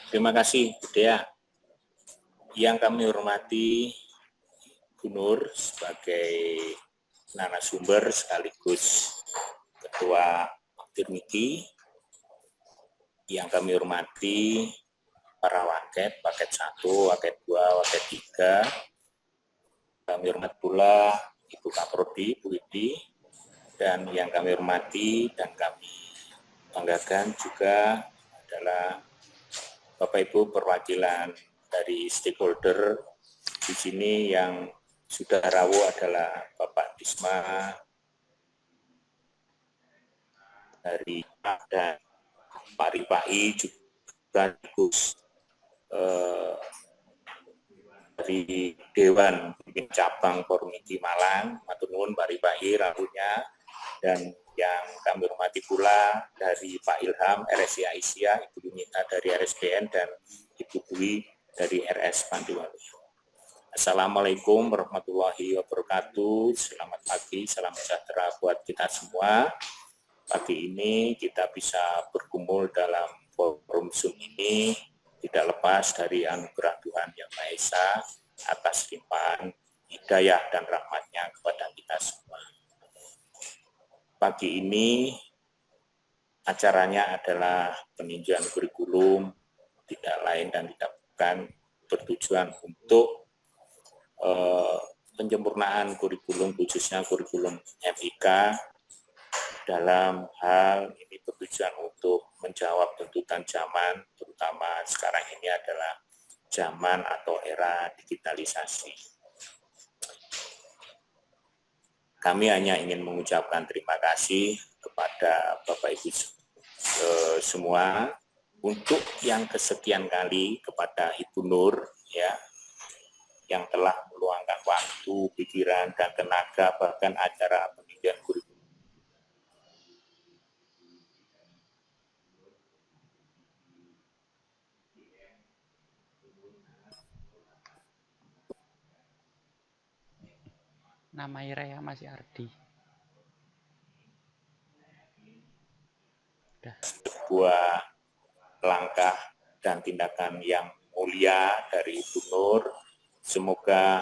Terima kasih, Bu Dea. Yang kami hormati Bu Nur sebagai narasumber sekaligus Ketua Dirmiki, yang kami hormati para waket 1, waket 2, waket 3. Kami hormat pula Ibu Kaprodi, Bu Idi, dan yang kami hormati dan kami banggakan juga adalah Bapak Ibu perwakilan dari stakeholder di sini yang sudah rawuh adalah Bapak Disma dari dan Pak Ripai juga dari Dewan Cabang Pormiki Malang, matur nuwun Pak Ripai rawuhnya, dan yang kami hormati pula dari Pak Ilham RSI Aisyah, Ibu Yunita dari RSBN, dan Ibu Dwi dari RS Pantiwaluyo. Assalamualaikum warahmatullahi wabarakatuh. Selamat pagi, salam sejahtera buat kita semua. Pagi ini kita bisa berkumpul dalam forum Zoom ini tidak lepas dari anugerah Tuhan Yang Maha Esa atas limpahan hidayah dan rahmat-Nya kepada kita semua. Pagi ini acaranya adalah peninjauan kurikulum, tidak lain dan tidak bukan bertujuan untuk penyempurnaan kurikulum, khususnya kurikulum MIK. Dalam hal ini bertujuan untuk menjawab tuntutan zaman, terutama sekarang ini adalah zaman atau era digitalisasi. Kami hanya ingin mengucapkan terima kasih kepada Bapak Ibu semua untuk yang kesekian kali kepada Ibu Nur ya, yang telah meluangkan waktu, pikiran, dan tenaga bahkan acara pendidikan kurikulum. Nama Iraya masih Ardi. Sebuah langkah dan tindakan yang mulia dari Ibu Nur. Semoga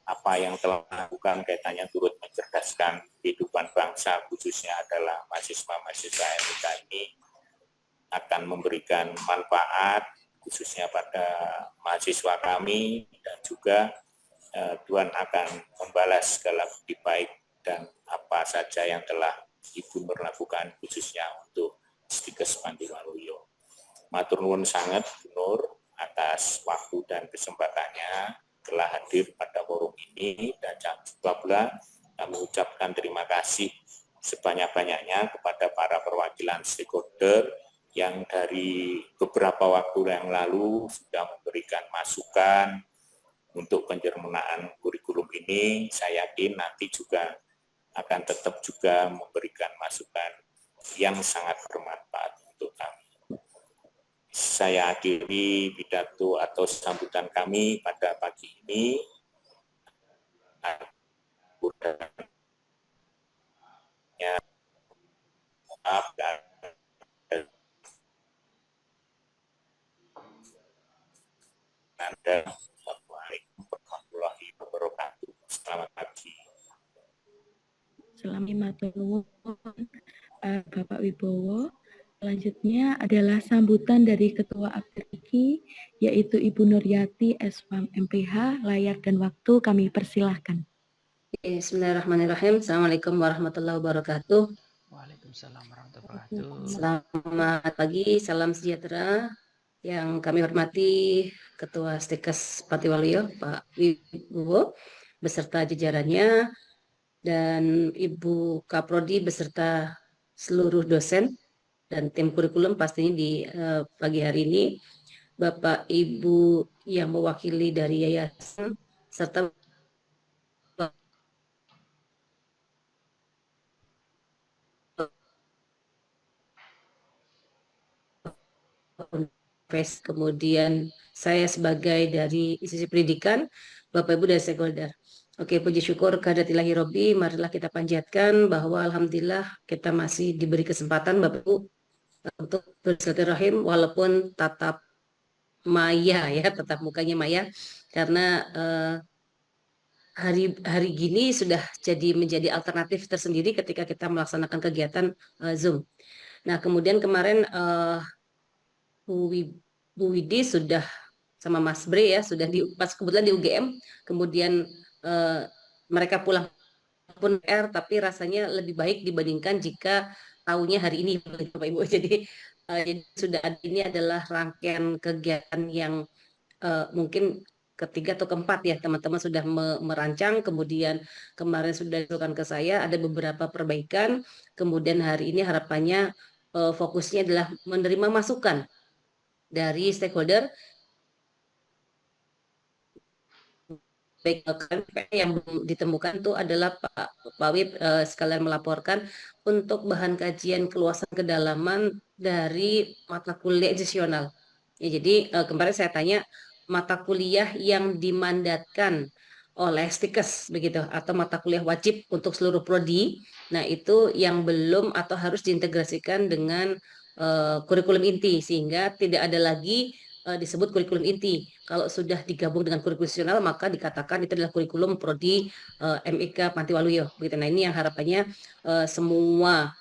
apa yang telah dilakukan kaitannya turut mencerdaskan kehidupan bangsa, khususnya adalah mahasiswa-mahasiswa MIK ini, akan memberikan manfaat khususnya pada mahasiswa kami, dan juga Tuhan akan membalas segala budi baik dan apa saja yang telah Ibu Nur lakukan khususnya untuk Stikes Pantiwaluyo. Matur nuwun sangat Bu Nur atas waktu dan kesempatannya telah hadir pada forum ini, dan juga pula kami ucapkan terima kasih sebanyak-banyaknya kepada para perwakilan stakeholder yang dari beberapa waktu yang lalu sudah memberikan masukan untuk penyempurnaan kurikulum ini. Saya yakin nanti juga akan tetap juga memberikan masukan yang sangat bermanfaat untuk kami. Saya akhiri pidato atau sambutan kami pada pagi ini. Maaf dan Assalamualaikum warahmatullahi wabarakatuh. Selamat pagi. Selamat Bapak Wibowo. Selanjutnya adalah sambutan dari Ketua Akademiki, yaitu Ibu Nuryati SPAM MPH. Layar dan waktu kami persilahkan. Bismillahirrahmanirrahim. Assalamualaikum warahmatullahi wabarakatuh. Waalaikumsalam warahmatullahi wabarakatuh. Selamat pagi, salam sejahtera. Yang kami hormati Ketua Stikes Pantiwaluyo, Pak Wibowo, beserta jajarannya, dan Ibu Kaprodi beserta seluruh dosen dan tim kurikulum pastinya di pagi hari ini, Bapak Ibu yang mewakili dari yayasan, serta kemudian saya sebagai dari institusi pendidikan, Bapak Ibu dari stakeholder. Oke, puji syukur kehadirat Robi, marilah kita panjatkan bahwa alhamdulillah kita masih diberi kesempatan Bapak Ibu untuk bersilaturahim walaupun tatap maya ya, tetap mukanya maya, karena hari gini sudah menjadi alternatif tersendiri ketika kita melaksanakan kegiatan Zoom. Nah, kemudian kemarin Bu Widi sudah sama Mas Bre ya, sudah pas kebetulan di UGM, kemudian mereka pulang pun tapi rasanya lebih baik dibandingkan jika tahunya hari ini Bapak Ibu. Jadi sudah ini adalah rangkaian kegiatan yang mungkin ketiga atau keempat ya teman-teman sudah merancang, kemudian kemarin sudah dilakukan ke saya, ada beberapa perbaikan, kemudian hari ini harapannya fokusnya adalah menerima masukan dari stakeholder, baik yang belum ditemukan itu adalah Pak Wib sekalian melaporkan untuk bahan kajian keluasan kedalaman dari mata kuliah adisional. Ya, jadi kemarin saya tanya mata kuliah yang dimandatkan oleh Stikes begitu atau mata kuliah wajib untuk seluruh prodi. Nah, itu yang belum atau harus diintegrasikan dengan kurikulum inti sehingga tidak ada lagi disebut kurikulum inti. Kalau sudah digabung dengan kurikulum nasional maka dikatakan itu adalah kurikulum prodi MIK Pantiwaluyo. Begitu. Nah, ini yang harapannya semua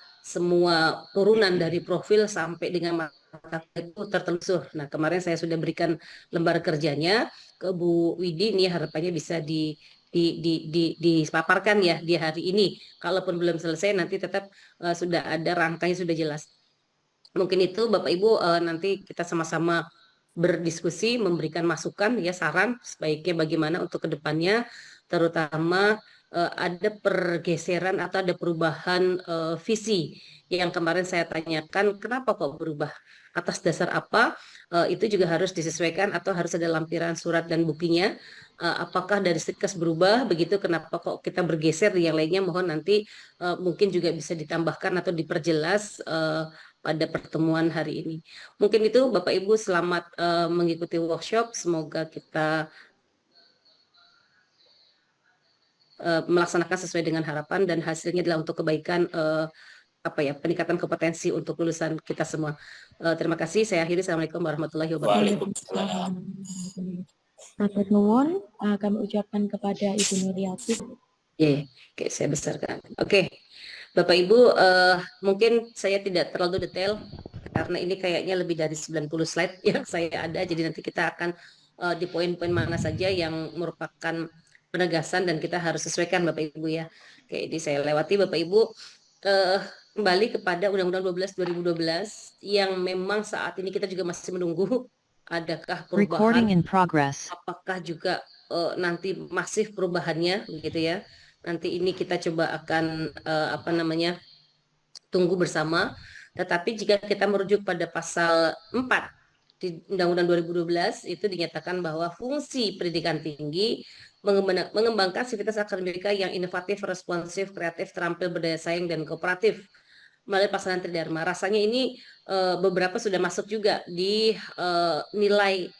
turunan dari profil sampai dengan mata itu tertelusur. Nah, kemarin saya sudah berikan lembar kerjanya ke Bu Widi, ini harapannya bisa dipaparkan ya di hari ini. Kalaupun belum selesai nanti tetap sudah ada rangkanya sudah jelas. Mungkin itu Bapak Ibu nanti kita sama-sama berdiskusi, memberikan masukan ya saran sebaiknya bagaimana untuk kedepannya, terutama ada pergeseran atau ada perubahan visi yang kemarin saya tanyakan kenapa kok berubah, atas dasar apa, itu juga harus disesuaikan atau harus ada lampiran surat dan buktinya. Apakah dari Stikes berubah begitu, kenapa kok kita bergeser, yang lainnya mohon nanti mungkin juga bisa ditambahkan atau diperjelas pada pertemuan hari ini. Mungkin itu Bapak Ibu, selamat mengikuti workshop. Semoga kita melaksanakan sesuai dengan harapan dan hasilnya adalah untuk kebaikan peningkatan kompetensi untuk lulusan kita semua. Terima kasih. Saya akhiri. Assalamualaikum warahmatullahi wabarakatuh. Waalaikumsalam. Matur nuwun, kami ucapkan kepada Ibu Nuryati. Oke, saya besarkan. Oke. Bapak Ibu, mungkin saya tidak terlalu detail karena ini kayaknya lebih dari 90 slide yang saya ada, jadi nanti kita akan di poin-poin mana saja yang merupakan penegasan dan kita harus sesuaikan Bapak Ibu ya. Oke, jadi saya lewati Bapak Ibu, kembali kepada Undang-Undang 12 2012 yang memang saat ini kita juga masih menunggu adakah perubahan, apakah juga nanti masif perubahannya begitu ya. Nanti ini kita coba akan tunggu bersama. Tetapi jika kita merujuk pada pasal 4 di Undang-Undang 2012 itu dinyatakan bahwa fungsi pendidikan tinggi mengembangkan sivitas akademika yang inovatif, responsif, kreatif, terampil, berdaya saing, dan kooperatif melalui pasangan tridharma. Rasanya ini beberapa sudah masuk juga di nilai,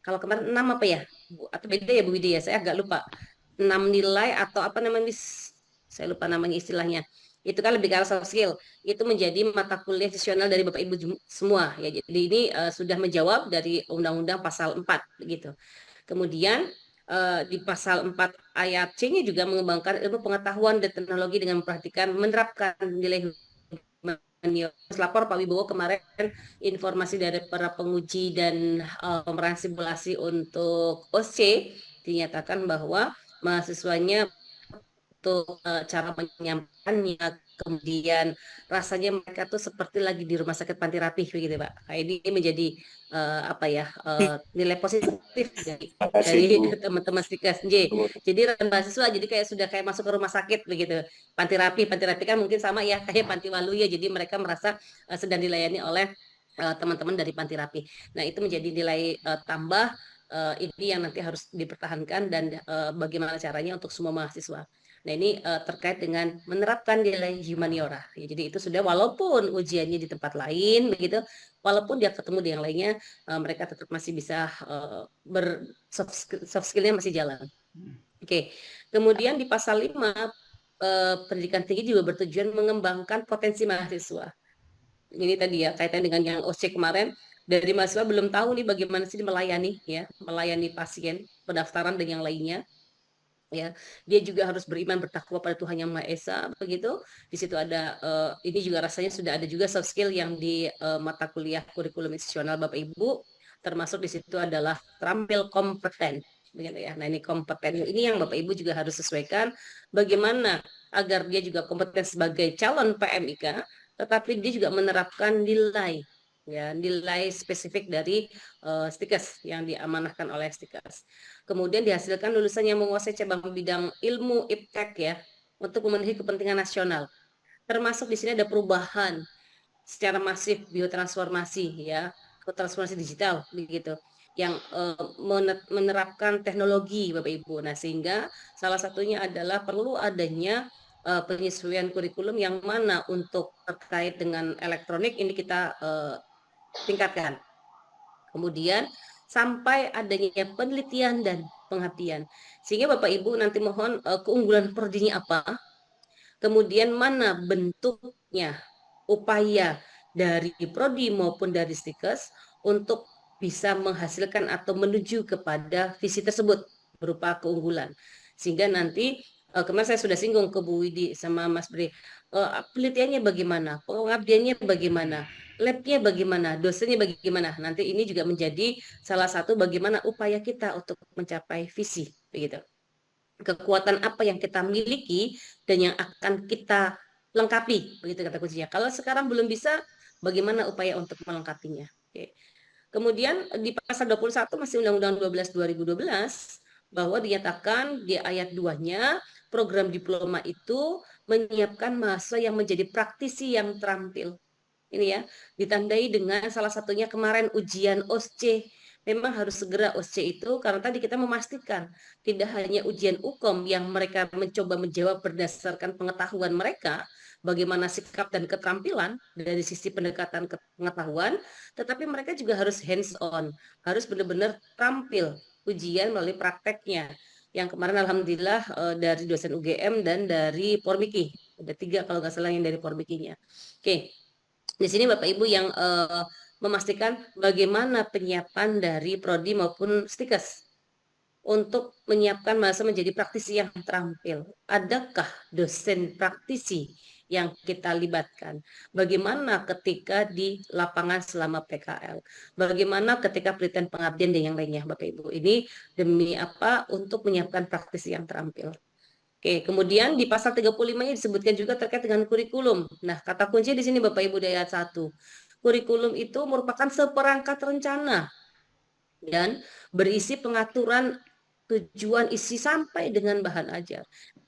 kalau kemarin 6 apa ya? Atau beda ya Bu Widi ya? Saya agak lupa. 6 nilai atau apa namanya, saya lupa namanya istilahnya. Itu kan lebih ke arah soft skill. Itu menjadi mata kuliah adisional dari Bapak Ibu semua ya. Jadi ini sudah menjawab dari Undang-Undang pasal 4 begitu. Kemudian di pasal 4 ayat C-nya juga mengembangkan ilmu pengetahuan dan teknologi dengan memperhatikan menerapkan nilai lapor Pak Wibowo kemarin informasi dari para penguji dan pemeran simulasi untuk OSC dinyatakan bahwa mahasiswanya untuk cara menyampaikannya, kemudian rasanya mereka tuh seperti lagi di rumah sakit Panti Rapih begitu Pak. Nah, ini menjadi nilai positif dari teman-teman Stikes. Jadi mahasiswa jadi kayak sudah kayak masuk ke rumah sakit begitu. Panti Rapih kan mungkin sama ya kayak Pantiwaluyo, jadi mereka merasa sedang dilayani oleh teman-teman dari Panti Rapih. Nah, itu menjadi nilai tambah ini yang nanti harus dipertahankan dan bagaimana caranya untuk semua mahasiswa. Nah, ini terkait dengan menerapkan nilai humaniora. Ya, jadi itu sudah walaupun ujiannya di tempat lain begitu, walaupun dia ketemu di yang lainnya, mereka tetap masih bisa soft skill-nya masih jalan. Oke. Kemudian di pasal 5 pendidikan tinggi juga bertujuan mengembangkan potensi mahasiswa. Ini tadi ya kaitan dengan yang OC kemarin, dari mahasiswa belum tahu nih bagaimana sih melayani pasien, pendaftaran dan yang lainnya. Ya, dia juga harus beriman bertakwa pada Tuhan Yang Maha Esa, begitu. Di situ ada ini juga rasanya sudah ada juga soft skill yang di mata kuliah kurikulum institusional Bapak Ibu, termasuk di situ adalah terampil kompeten, begitu ya. Nah, ini kompeten ini yang Bapak Ibu juga harus sesuaikan bagaimana agar dia juga kompeten sebagai calon PMIK, tetapi dia juga menerapkan nilai, ya, nilai spesifik dari Stikes yang diamanahkan oleh Stikes. Kemudian dihasilkan lulusan yang menguasai cabang bidang ilmu iptek ya untuk memenuhi kepentingan nasional. Termasuk di sini ada perubahan secara masif biotransformasi ya, transformasi digital begitu yang menerapkan teknologi Bapak Ibu. Nah, sehingga salah satunya adalah perlu adanya penyesuaian kurikulum yang mana untuk terkait dengan elektronik ini kita tingkatkan. Kemudian sampai adanya penelitian dan pengabdian. Sehingga Bapak Ibu nanti mohon keunggulan prodinya apa, kemudian mana bentuknya, upaya dari prodi maupun dari Stikes untuk bisa menghasilkan atau menuju kepada visi tersebut berupa keunggulan. Sehingga nanti kemarin saya sudah singgung ke Bu Widi sama Mas Bre, penelitiannya bagaimana, pengabdiannya bagaimana, labnya bagaimana, dosennya bagaimana. Nanti ini juga menjadi salah satu bagaimana upaya kita untuk mencapai visi, begitu. Kekuatan apa yang kita miliki dan yang akan kita lengkapi, begitu kata kuncinya. Kalau sekarang belum bisa, bagaimana upaya untuk melengkapinya. Oke. Kemudian di pasal 21 masih Undang-Undang 12 2012 bahwa dinyatakan di ayat 2-nya program diploma itu menyiapkan mahasiswa yang menjadi praktisi yang terampil. Ini ya, ditandai dengan salah satunya kemarin ujian OSCE. Memang harus segera OSCE itu karena tadi kita memastikan tidak hanya ujian UKOM yang mereka mencoba menjawab berdasarkan pengetahuan mereka, bagaimana sikap dan keterampilan dari sisi pendekatan pengetahuan, tetapi mereka juga harus hands on, harus benar-benar tampil ujian melalui prakteknya. Yang kemarin alhamdulillah dari dosen UGM dan dari Porbiki, ada 3 kalau nggak salah yang dari Porbikinya. Oke. Di sini Bapak Ibu yang memastikan bagaimana penyiapan dari prodi maupun Stikes untuk menyiapkan mahasiswa menjadi praktisi yang terampil. Adakah dosen praktisi yang kita libatkan? Bagaimana ketika di lapangan selama PKL? Bagaimana ketika penelitian pengabdian dan yang lainnya, Bapak Ibu? Ini demi apa? Untuk menyiapkan praktisi yang terampil. Oke, kemudian di pasal 35-nya disebutkan juga terkait dengan kurikulum. Nah, kata kunci di sini Bapak Ibu di ayat 1. Kurikulum itu merupakan seperangkat rencana dan berisi pengaturan tujuan isi sampai dengan bahan ajar.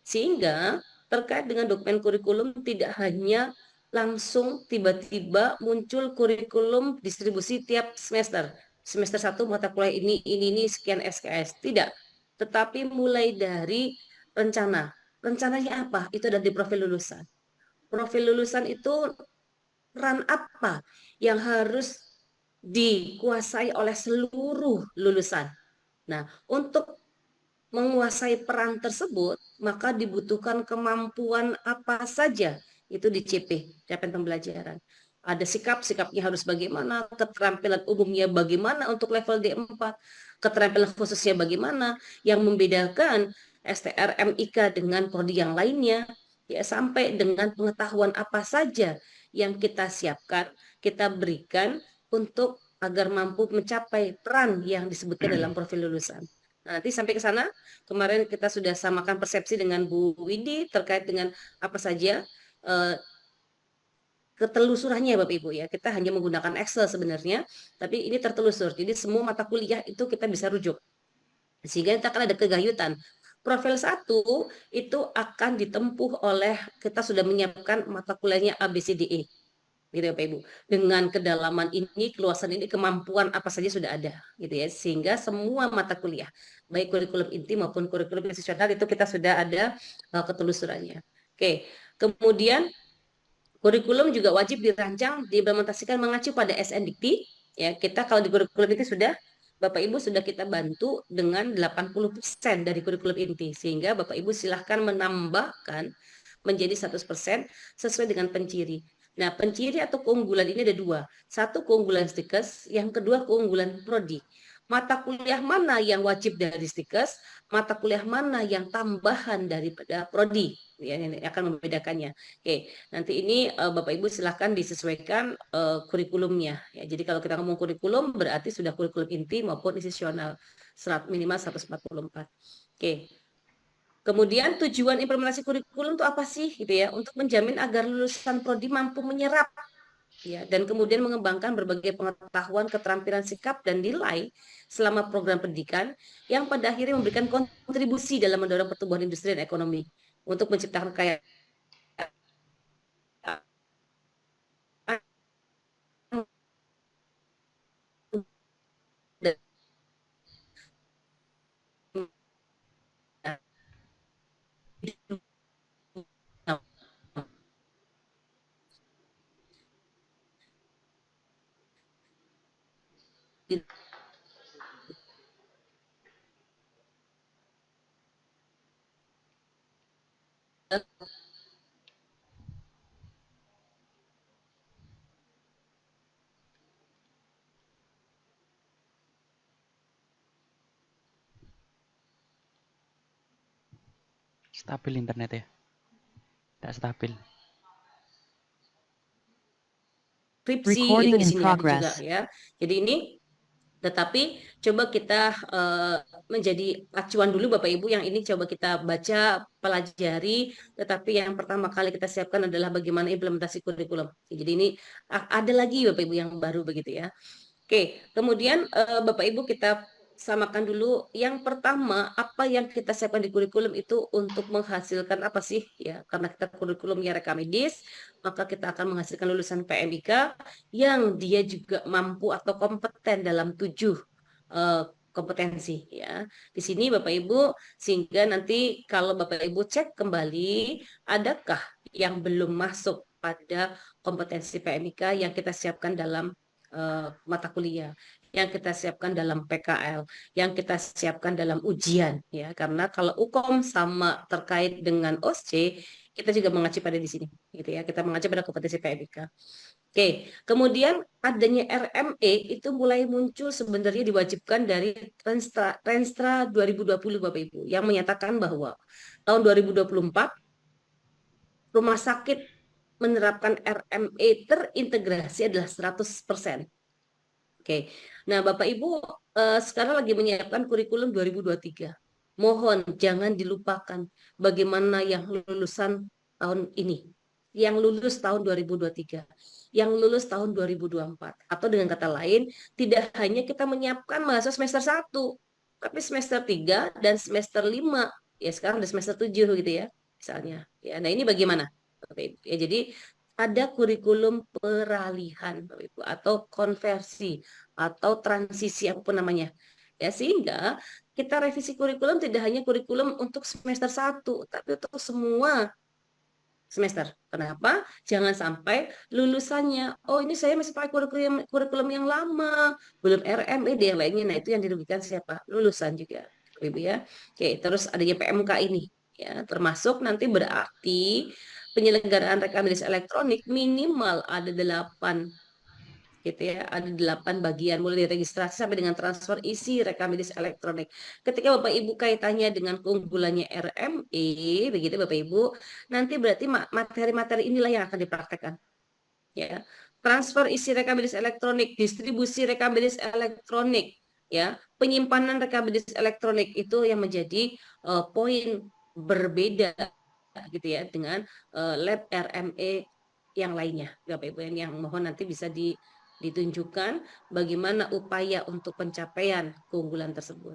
Sehingga terkait dengan dokumen kurikulum tidak hanya langsung tiba-tiba muncul kurikulum distribusi tiap semester. Semester 1 mata kuliah ini sekian SKS. Tidak. Tetapi mulai dari rencana. Rencananya apa? Itu ada di profil lulusan. Profil lulusan itu peran apa yang harus dikuasai oleh seluruh lulusan. Nah, untuk menguasai peran tersebut, maka dibutuhkan kemampuan apa saja itu di CP, capaian pembelajaran. Ada sikapnya harus bagaimana, keterampilan umumnya bagaimana untuk level D4, keterampilan khususnya bagaimana, yang membedakan STR MIK dengan prodi yang lainnya, ya sampai dengan pengetahuan apa saja yang kita siapkan, kita berikan untuk agar mampu mencapai peran yang disebutkan dalam profil lulusan. Nah, nanti sampai ke sana, kemarin kita sudah samakan persepsi dengan Bu Widi terkait dengan apa saja ketelusurannya Bapak Ibu ya. Kita hanya menggunakan Excel sebenarnya, tapi ini tertelusur. Jadi semua mata kuliah itu kita bisa rujuk. Sehingga kita akan ada kegayutan. Profil 1 itu akan ditempuh oleh, kita sudah menyiapkan mata kuliahnya ABCDE. Gitu ya Bapak Ibu. Dengan kedalaman ini, keluasan ini, kemampuan apa saja sudah ada gitu ya. Sehingga semua mata kuliah, baik kurikulum inti maupun kurikulum institusional itu kita sudah ada ketelusurannya. Oke. Kemudian kurikulum juga wajib dirancang, diimplementasikan mengacu pada SNDikti. Ya, kita kalau di kurikulum itu sudah Bapak Ibu sudah kita bantu dengan 80% dari kurikulum inti, sehingga Bapak Ibu silahkan menambahkan menjadi 100% sesuai dengan penciri. Nah, penciri atau keunggulan ini ada dua. Satu keunggulan Stikes, yang kedua keunggulan prodi. Mata kuliah mana yang wajib dari Stikes, mata kuliah mana yang tambahan daripada prodi. Ya, ini akan membedakannya. Oke, nanti ini Bapak Ibu silahkan disesuaikan kurikulumnya. Ya, jadi kalau kita ngomong kurikulum berarti sudah kurikulum inti maupun institusional minimal 144. Oke. Kemudian tujuan implementasi kurikulum itu apa sih gitu ya? Untuk menjamin agar lulusan prodi mampu menyerap ya dan kemudian mengembangkan berbagai pengetahuan, keterampilan sikap dan nilai selama program pendidikan yang pada akhirnya memberikan kontribusi dalam mendorong pertumbuhan industri dan ekonomi untuk menciptakan kekayaan Stabil internet ya? Tak stabil. skripsi itu Recording di in sini ada juga progress. ya. Jadi ini tetapi coba kita menjadi acuan dulu Bapak Ibu yang ini coba kita baca, pelajari, tetapi yang pertama kali kita siapkan adalah bagaimana implementasi kurikulum. Jadi ini ada lagi Bapak Ibu yang baru begitu ya. Oke, kemudian Bapak Ibu kita samakan dulu. Yang pertama, apa yang kita siapkan di kurikulum itu untuk menghasilkan apa sih? Ya, karena kita kurikulumnya rekam medis, maka kita akan menghasilkan lulusan PMIK yang dia juga mampu atau kompeten dalam 7 kompetensi ya. Di sini Bapak Ibu sehingga nanti kalau Bapak Ibu cek kembali adakah yang belum masuk pada kompetensi PMIK yang kita siapkan dalam mata kuliah yang kita siapkan dalam PKL, yang kita siapkan dalam ujian ya. Karena kalau UKOM sama terkait dengan OSCE, kita juga mengacu pada di sini gitu ya. Kita mengacu pada kompetensi PMIK. Oke, kemudian adanya RME itu mulai muncul sebenarnya diwajibkan dari Renstra 2020 Bapak Ibu yang menyatakan bahwa tahun 2024 rumah sakit menerapkan RME terintegrasi adalah 100%. Oke. Nah, Bapak Ibu sekarang lagi menyiapkan kurikulum 2023. Mohon jangan dilupakan bagaimana yang lulusan tahun ini, yang lulus tahun 2023, yang lulus tahun 2024. Atau dengan kata lain, tidak hanya kita menyiapkan mahasiswa semester 1, tapi semester 3 dan semester 5. Ya, sekarang udah semester 7 gitu ya, misalnya. Ya, nah ini bagaimana? Bapak Ibu? Ya, jadi ada kurikulum peralihan Bapak Ibu atau konversi atau transisi apapun namanya. Ya sehingga kita revisi kurikulum tidak hanya kurikulum untuk semester 1 tapi untuk semua semester. Kenapa? Jangan sampai lulusannya, oh ini saya masih pakai kurikulum yang lama, belum RME yang lainnya. Nah, itu yang dirugikan siapa? Lulusan juga. Ibu ya. Oke, terus adanya PMK ini ya, termasuk nanti berarti penyelenggaraan rekam medis elektronik minimal ada 8 gitu ya, ada 8 bagian mulai dari registrasi sampai dengan transfer isi rekam medis elektronik. Ketika Bapak Ibu kaitannya dengan keunggulannya RME, begitu Bapak Ibu, nanti berarti materi-materi inilah yang akan dipraktekkan. Ya. Transfer isi rekam medis elektronik, distribusi rekam medis elektronik, ya, penyimpanan rekam medis elektronik itu yang menjadi poin berbeda gitu ya dengan lab RME yang lainnya, Bapak Ibu yang mohon nanti bisa ditunjukkan bagaimana upaya untuk pencapaian keunggulan tersebut.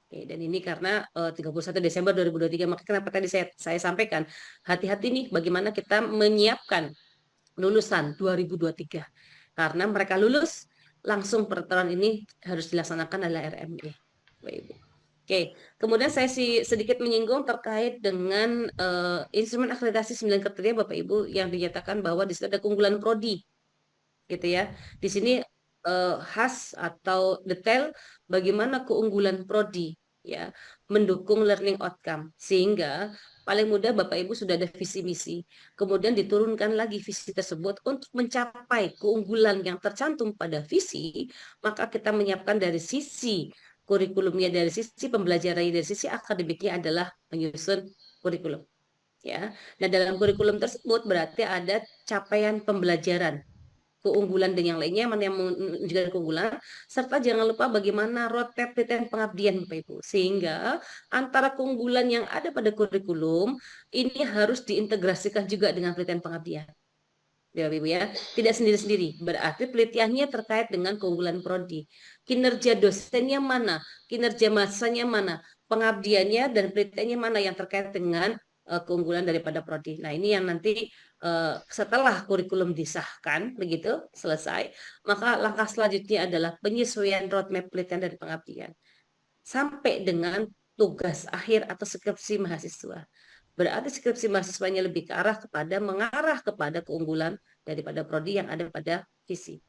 Oke, dan ini karena 31 Desember 2023, maka kenapa tadi saya sampaikan hati-hati nih bagaimana kita menyiapkan lulusan 2023 karena mereka lulus langsung per tahun ini harus dilaksanakan adalah RME, Bapak Ibu. Oke, kemudian saya sedikit menyinggung terkait dengan instrumen akreditasi 9 kriteria Bapak Ibu yang dinyatakan bahwa di situ ada keunggulan prodi, gitu ya. Di sini khas atau detail bagaimana keunggulan prodi ya mendukung learning outcome, sehingga paling mudah Bapak Ibu sudah ada visi misi, kemudian diturunkan lagi visi tersebut untuk mencapai keunggulan yang tercantum pada visi, maka kita menyiapkan dari sisi kurikulumnya, dari sisi pembelajarannya, dari sisi akademiknya adalah menyusun kurikulum ya. Nah, dalam kurikulum tersebut berarti ada capaian pembelajaran, keunggulan dan yang lainnya, mana yang menunjukkan keunggulan, serta jangan lupa bagaimana roadmap penelitian pengabdian Bapak Ibu, sehingga antara keunggulan yang ada pada kurikulum ini harus diintegrasikan juga dengan penelitian pengabdian. Ya, Bapak Ibu ya, tidak sendiri-sendiri. Berarti penelitiannya terkait dengan keunggulan prodi. Kinerja dosennya mana, kinerja mahasiswanya mana, pengabdiannya dan penelitiannya mana yang terkait dengan keunggulan daripada prodi. Nah, ini yang nanti setelah kurikulum disahkan begitu selesai, maka langkah selanjutnya adalah penyesuaian roadmap penelitian dan pengabdian sampai dengan tugas akhir atau skripsi mahasiswa. Berarti skripsi mahasiswanya lebih ke arah kepada mengarah kepada keunggulan daripada prodi yang ada pada visi.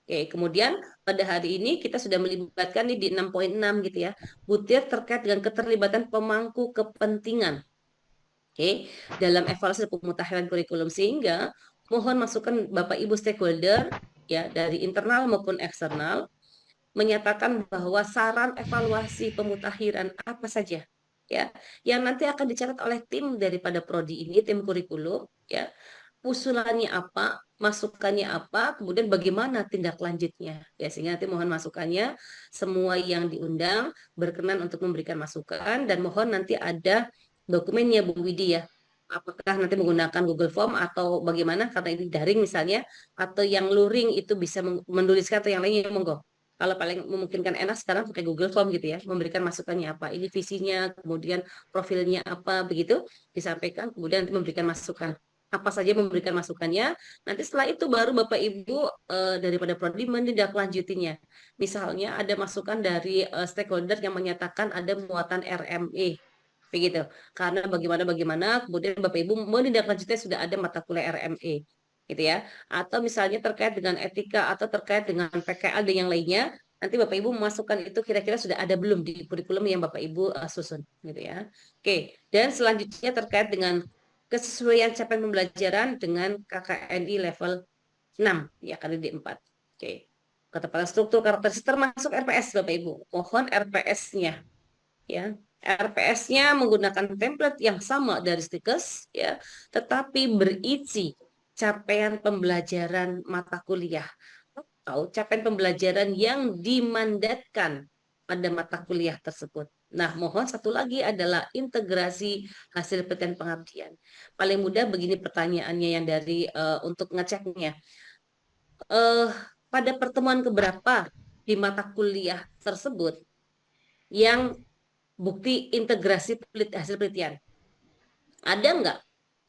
Oke, kemudian pada hari ini kita sudah melibatkan nih di 6.6 gitu ya, butir terkait dengan keterlibatan pemangku kepentingan. Oke, dalam evaluasi pemutakhiran kurikulum, sehingga mohon masukan Bapak Ibu stakeholder ya dari internal maupun eksternal menyatakan bahwa saran evaluasi pemutakhiran apa saja ya yang nanti akan dicatat oleh tim daripada prodi ini, tim kurikulum ya, usulannya apa, masukannya apa, kemudian bagaimana tindak lanjutnya ya, sehingga nanti mohon masukannya, semua yang diundang berkenan untuk memberikan masukan, dan mohon nanti ada dokumennya Bu Widi ya, apakah nanti menggunakan Google Form atau bagaimana, karena ini daring misalnya, atau yang luring itu bisa menuliskan, atau yang lainnya monggo. Kalau paling memungkinkan enak sekarang pakai Google Form gitu ya, memberikan masukannya apa, ini visinya, kemudian profilnya apa, begitu disampaikan, kemudian nanti memberikan masukan. Apa saja memberikan masukannya, nanti setelah itu baru Bapak Ibu daripada prodi menindaklanjutinya. Misalnya ada masukan dari stakeholder yang menyatakan ada muatan RME, begitu. Karena bagaimana, kemudian Bapak Ibu menindaklanjutinya sudah ada mata kuliah RME, gitu ya. Atau misalnya terkait dengan etika atau terkait dengan PKL dan yang lainnya, nanti Bapak Ibu memasukkan itu kira-kira sudah ada belum di kurikulum yang Bapak Ibu susun, gitu ya. Oke, dan selanjutnya terkait dengan kesesuaian capaian pembelajaran dengan KKNI level 6, ya KKNI 4. Oke. Ketepatan struktur karakteristik termasuk RPS Bapak Ibu. Mohon RPS-nya ya. RPS-nya menggunakan template yang sama dari Stikes ya, tetapi berisi capaian pembelajaran mata kuliah atau capaian pembelajaran yang dimandatkan pada mata kuliah tersebut. Nah, mohon satu lagi adalah integrasi hasil penelitian pengabdian. Paling mudah begini pertanyaannya yang dari untuk ngeceknya. Pada pertemuan keberapa di mata kuliah tersebut yang bukti integrasi hasil penelitian? Ada nggak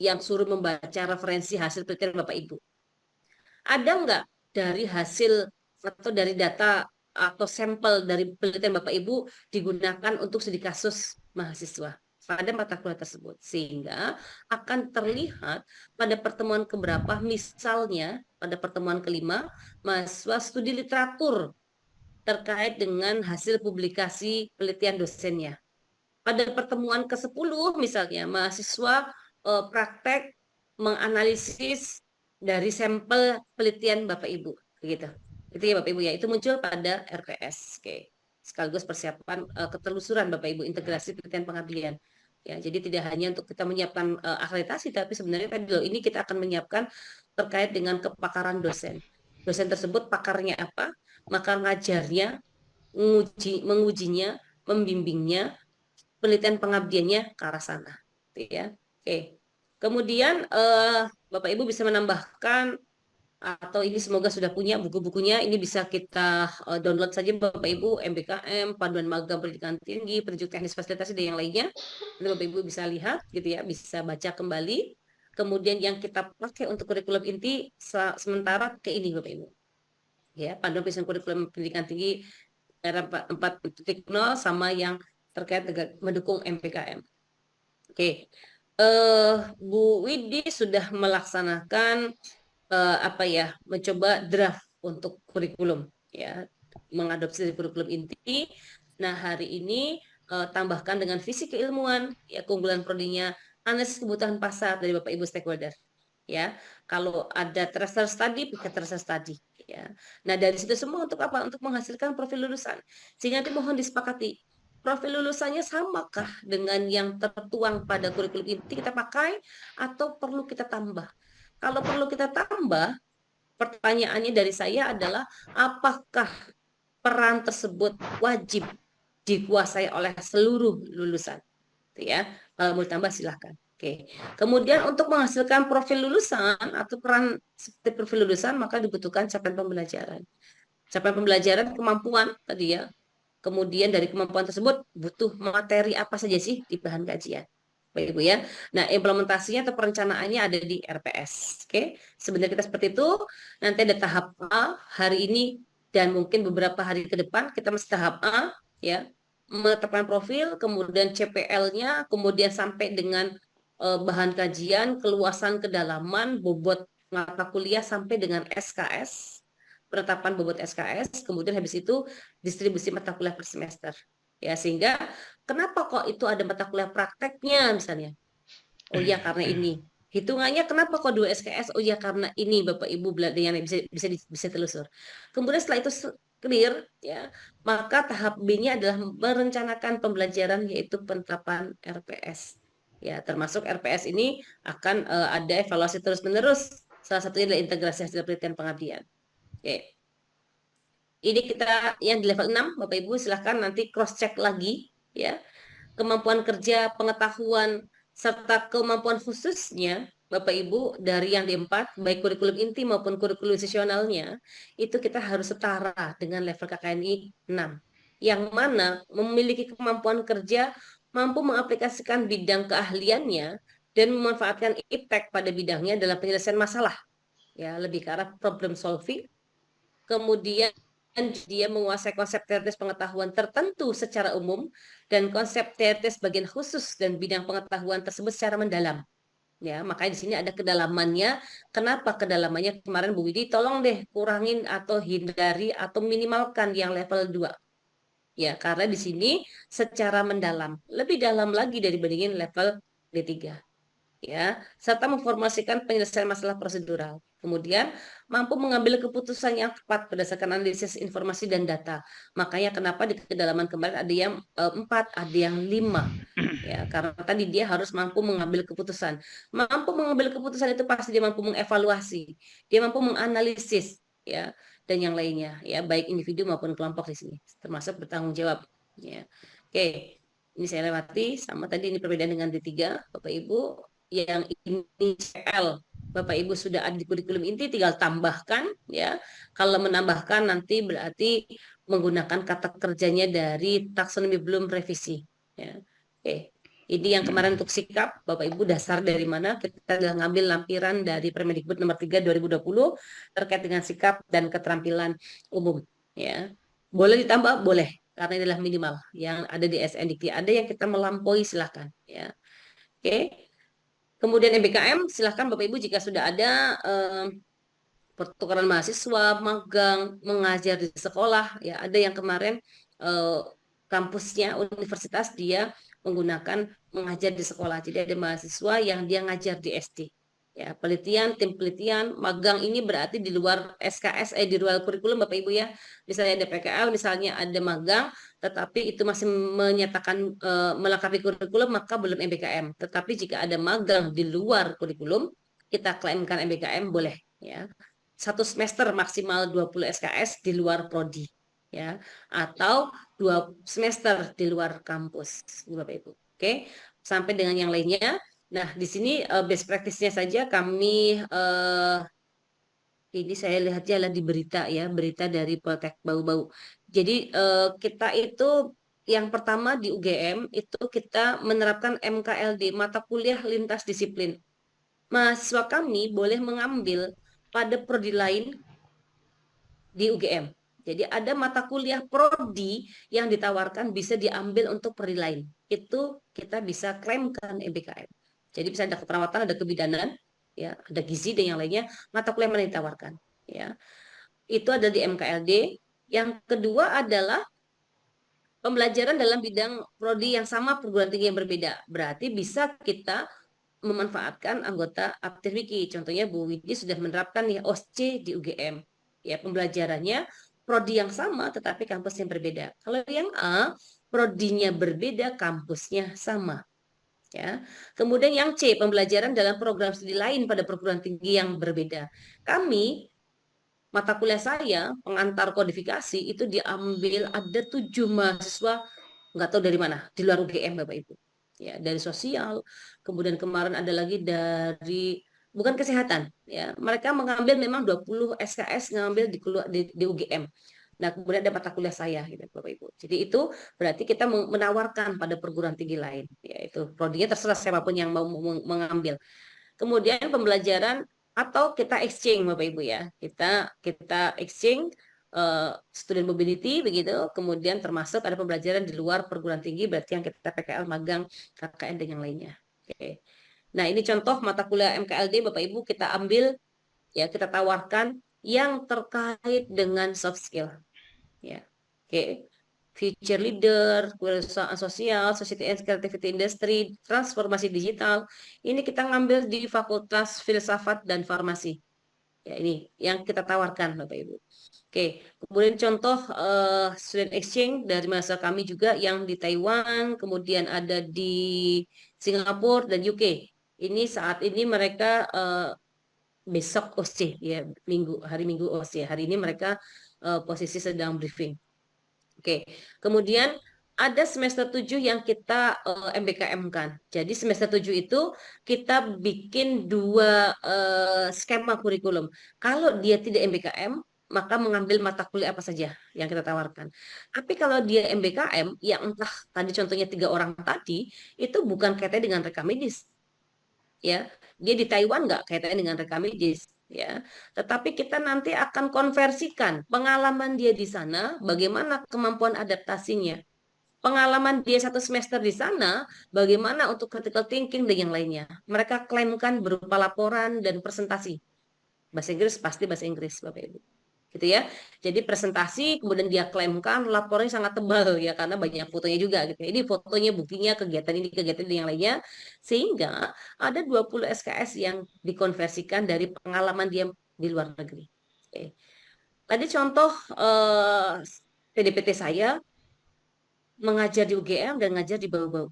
yang suruh membaca referensi hasil penelitian Bapak Ibu? Ada nggak dari hasil atau dari data atau sampel dari penelitian Bapak Ibu digunakan untuk studi kasus mahasiswa pada mata kuliah tersebut, sehingga akan terlihat pada pertemuan keberapa, misalnya pada pertemuan kelima mahasiswa studi literatur terkait dengan hasil publikasi penelitian dosennya. Pada pertemuan ke-10 misalnya mahasiswa praktek menganalisis dari sampel penelitian Bapak Ibu, begitu. Itu ya Bapak Ibu ya, itu muncul pada RPS. Oke. Sekaligus persiapan ketelusuran Bapak Ibu integrasi penelitian pengabdian. Ya, jadi tidak hanya untuk kita menyiapkan akreditasi, tapi sebenarnya tadi loh, ini kita akan menyiapkan terkait dengan kepakaran dosen. Dosen tersebut pakarnya apa, maka ngajarnya, mengujinya, membimbingnya, penelitian pengabdiannya ke arah sana, ya. Oke. Kemudian Bapak Ibu bisa menambahkan, atau ini semoga sudah punya buku-bukunya, ini bisa kita download saja Bapak Ibu, MBKM, Panduan Magang Pendidikan Tinggi, Petunjuk Teknis Fasilitasi dan yang lainnya. Nanti Bapak Ibu bisa lihat gitu ya, bisa baca kembali. Kemudian yang kita pakai untuk kurikulum inti sementara ke ini Bapak Ibu. Ya, Panduan Penyusunan Kurikulum Pendidikan Tinggi era 4.0 sama yang terkait dengan mendukung MPKM. Oke, Bu Widi sudah melaksanakan mencoba draft untuk kurikulum. ya, mengadopsi dari kurikulum inti. Nah, hari ini tambahkan dengan visi keilmuan, ya, keunggulan prodinya, analisis kebutuhan pasar dari Bapak Ibu stakeholder. Ya, kalau ada tracer study, pakai tracer study. Ya, nah dari situ semua untuk apa? Untuk menghasilkan profil lulusan. Sehingga nanti mohon disepakati, profil lulusannya samakah dengan yang tertuang pada kurikulum inti kita pakai atau perlu kita tambah? Kalau perlu kita tambah, pertanyaannya dari saya adalah apakah peran tersebut wajib dikuasai oleh seluruh lulusan? Ya, kalau mau tambah silahkan. Oke. Kemudian untuk menghasilkan profil lulusan atau peran seperti profil lulusan maka dibutuhkan capaian pembelajaran. Capaian pembelajaran kemampuan tadi ya. Kemudian dari kemampuan tersebut butuh materi apa saja sih di bahan kajian. Baik Ibu ya. Nah, implementasinya atau perencanaannya ada di RPS. Oke. Sebenarnya kita seperti itu. Nanti ada tahap A hari ini dan mungkin beberapa hari ke depan kita masih tahap A ya. Menetapkan profil, kemudian CPL-nya, kemudian sampai dengan bahan kajian, keluasan, kedalaman, bobot mata kuliah sampai dengan SKS, penetapan bobot SKS, kemudian habis itu distribusi mata kuliah per semester. Ya, sehingga kenapa kok itu ada mata kuliah prakteknya misalnya? Oh iya karena ini. Hitungannya kenapa kok 2 SKS? Oh iya karena ini Bapak Ibu belajar yang bisa telusur. Kemudian setelah itu clear ya, maka tahap B-nya adalah merencanakan pembelajaran yaitu penetapan RPS. Ya, termasuk RPS ini akan ada evaluasi terus-menerus. Salah satunya adalah integrasi hasil penelitian pengabdian. Oke. Ini kita yang di level 6, Bapak Ibu silahkan nanti cross check lagi ya. Kemampuan kerja, pengetahuan serta kemampuan khususnya Bapak Ibu dari yang di 4 baik kurikulum inti maupun kurikulum sesionalnya itu kita harus setara dengan level KKNI 6. Yang mana memiliki kemampuan kerja, mampu mengaplikasikan bidang keahliannya dan memanfaatkan iptek pada bidangnya dalam penyelesaian masalah. Ya, lebih ke arah problem solving. Kemudian dia menguasai konsep teoritis pengetahuan tertentu secara umum dan konsep teoritis bagian khusus dan bidang pengetahuan tersebut secara mendalam. Ya, makanya di sini ada kedalamannya. Kenapa kedalamannya? Kemarin Bu Widi tolong deh kurangin atau hindari atau minimalkan yang level 2. Ya, karena di sini secara mendalam, lebih dalam lagi dibandingin level D3. Ya, serta memformasikan penyelesaian masalah prosedural. Kemudian mampu mengambil keputusan yang tepat berdasarkan analisis informasi dan data. Makanya kenapa di kedalaman kemarin ada yang 4, ada yang 5. Ya, karena tadi dia harus mampu mengambil keputusan. Mampu mengambil keputusan itu pasti dia mampu mengevaluasi, dia mampu menganalisis, ya, dan yang lainnya, ya, baik individu maupun kelompok di sini, termasuk bertanggung jawab. Ya, oke, ini saya lewati. Sama tadi ini perbedaan dengan D3, Bapak Ibu. Yang ini CL, Bapak Ibu sudah ada di kurikulum inti, tinggal tambahkan, ya. Kalau menambahkan nanti berarti menggunakan kata kerjanya dari taksonomi belum revisi. Ya. Oke, ini yang kemarin untuk sikap, Bapak Ibu dasar dari mana? Kita sudah ngambil lampiran dari Permendikbud nomor 3 2020 terkait dengan sikap dan keterampilan umum. Ya, boleh ditambah, boleh, karena ini adalah minimal yang ada di SNDikti. Ada yang kita melampaui silahkan. Ya, oke. Kemudian MBKM silahkan Bapak Ibu jika sudah ada pertukaran mahasiswa, magang, mengajar di sekolah, ya ada yang kemarin kampusnya universitas dia menggunakan mengajar di sekolah. Jadi ada mahasiswa yang dia ngajar di SD. Ya, penelitian, tim penelitian, magang ini berarti di luar SKS, di luar kurikulum Bapak Ibu ya. Misalnya ada PKL, misalnya ada magang, tetapi itu masih menyatakan melengkapi kurikulum maka belum MBKM. Tetapi jika ada magang di luar kurikulum, kita klaimkan MBKM boleh ya. 1 semester maksimal 20 SKS di luar prodi ya, atau 2 semester di luar kampus Bapak Ibu. Oke, sampai dengan yang lainnya. Nah, di sini best practice-nya saja kami ini saya lihatnya adalah di berita ya, berita dari Poltek Bau-Bau. Jadi kita itu yang pertama di UGM itu kita menerapkan MKLD, mata kuliah lintas disiplin. Mahasiswa kami boleh mengambil pada prodi lain di UGM. Jadi ada mata kuliah prodi yang ditawarkan bisa diambil untuk prodi lain. Itu kita bisa klaimkan MBKM. Jadi bisa ada keperawatan, ada kebidanan, ya, ada gizi dan yang lainnya. Mata kuliah mana ditawarkan, ya. Itu ada di MKLD, Yang kedua adalah pembelajaran dalam bidang prodi yang sama perguruan tinggi yang berbeda. Berarti bisa kita memanfaatkan anggota Aptirwiki. Contohnya Bu Widi sudah menerapkan nih OSC di UGM. Ya, pembelajarannya prodi yang sama tetapi kampus yang berbeda. Kalau yang A, prodinya berbeda, kampusnya sama. Ya. Kemudian yang C, pembelajaran dalam program studi lain pada perguruan tinggi yang berbeda. Kami, mata kuliah saya, pengantar kodifikasi, itu diambil ada 7 mahasiswa, nggak tahu dari mana, di luar UGM Bapak Ibu. Ya, dari sosial, kemudian kemarin ada lagi dari, bukan kesehatan, ya, mereka mengambil memang 20 SKS ngambil di UGM. Nah, kemudian ada mata kuliah saya, gitu, Bapak Ibu. Jadi itu berarti kita menawarkan pada perguruan tinggi lain, yaitu prodinya terserah siapapun yang mau mengambil. Kemudian pembelajaran atau kita exchange, Bapak Ibu ya, kita exchange student mobility begitu. Kemudian termasuk ada pembelajaran di luar perguruan tinggi, berarti yang kita PKL, magang, KKN dan yang lainnya. Oke. Nah, ini contoh mata kuliah MKLD Bapak Ibu kita ambil, ya, kita tawarkan yang terkait dengan soft skill. Ya, oke. Future leader, kewirausahaan sosial, society and creativity industry, transformasi digital. Ini kita ngambil di Fakultas Filsafat dan Farmasi. Ya, ini yang kita tawarkan Bapak Ibu. Oke, kemudian contoh student exchange dari masa kami juga yang di Taiwan, kemudian ada di Singapura dan UK. Ini saat ini mereka besok OSCE ya, hari Minggu OSCE. Hari ini mereka posisi sedang briefing. Oke, kemudian ada semester 7 yang kita MBKM-kan. Jadi semester 7 itu kita bikin 2 skema kurikulum. Kalau dia tidak MBKM, maka mengambil mata kuliah apa saja yang kita tawarkan. Tapi kalau dia MBKM, yang entah tadi contohnya 3 orang tadi, itu bukan kaitannya dengan rekam medis. Ya, dia di Taiwan nggak kaitannya dengan rekam medis. Ya, tetapi kita nanti akan konversikan pengalaman dia di sana, bagaimana kemampuan adaptasinya, pengalaman dia 1 semester di sana, bagaimana untuk critical thinking dan yang lainnya. Mereka klaimkan berupa laporan dan presentasi. Bahasa Inggris pasti bahasa Inggris, Bapak Ibu. Gitu ya. Jadi presentasi, kemudian dia klaimkan laporannya sangat tebal ya, karena banyak fotonya juga gitu. Ini fotonya, buktinya, kegiatan ini, kegiatan ini, yang lainnya. Sehingga ada 20 SKS yang dikonversikan dari pengalaman dia di luar negeri. Oke. Tadi contoh PDPT saya mengajar di UGM dan ngajar di Bau-Bau.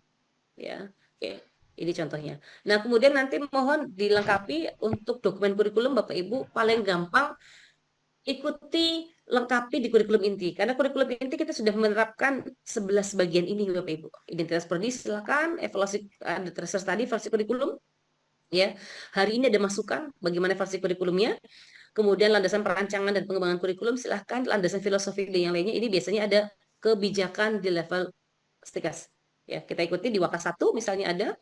Ya. Oke. Ini contohnya. Nah, kemudian nanti mohon dilengkapi untuk dokumen kurikulum Bapak Ibu, paling gampang ikuti lengkapi di kurikulum inti. Karena kurikulum inti kita sudah menerapkan 11 bagian ini Bapak Ibu. Identitas prodi silakan, evaluasi ada terserah tadi versi kurikulum. Ya, hari ini ada masukan bagaimana versi kurikulumnya. Kemudian landasan perancangan dan pengembangan kurikulum silahkan, landasan filosofi dan yang lainnya ini biasanya ada kebijakan di level Stikes. Ya, kita ikuti di Waka 1 misalnya ada.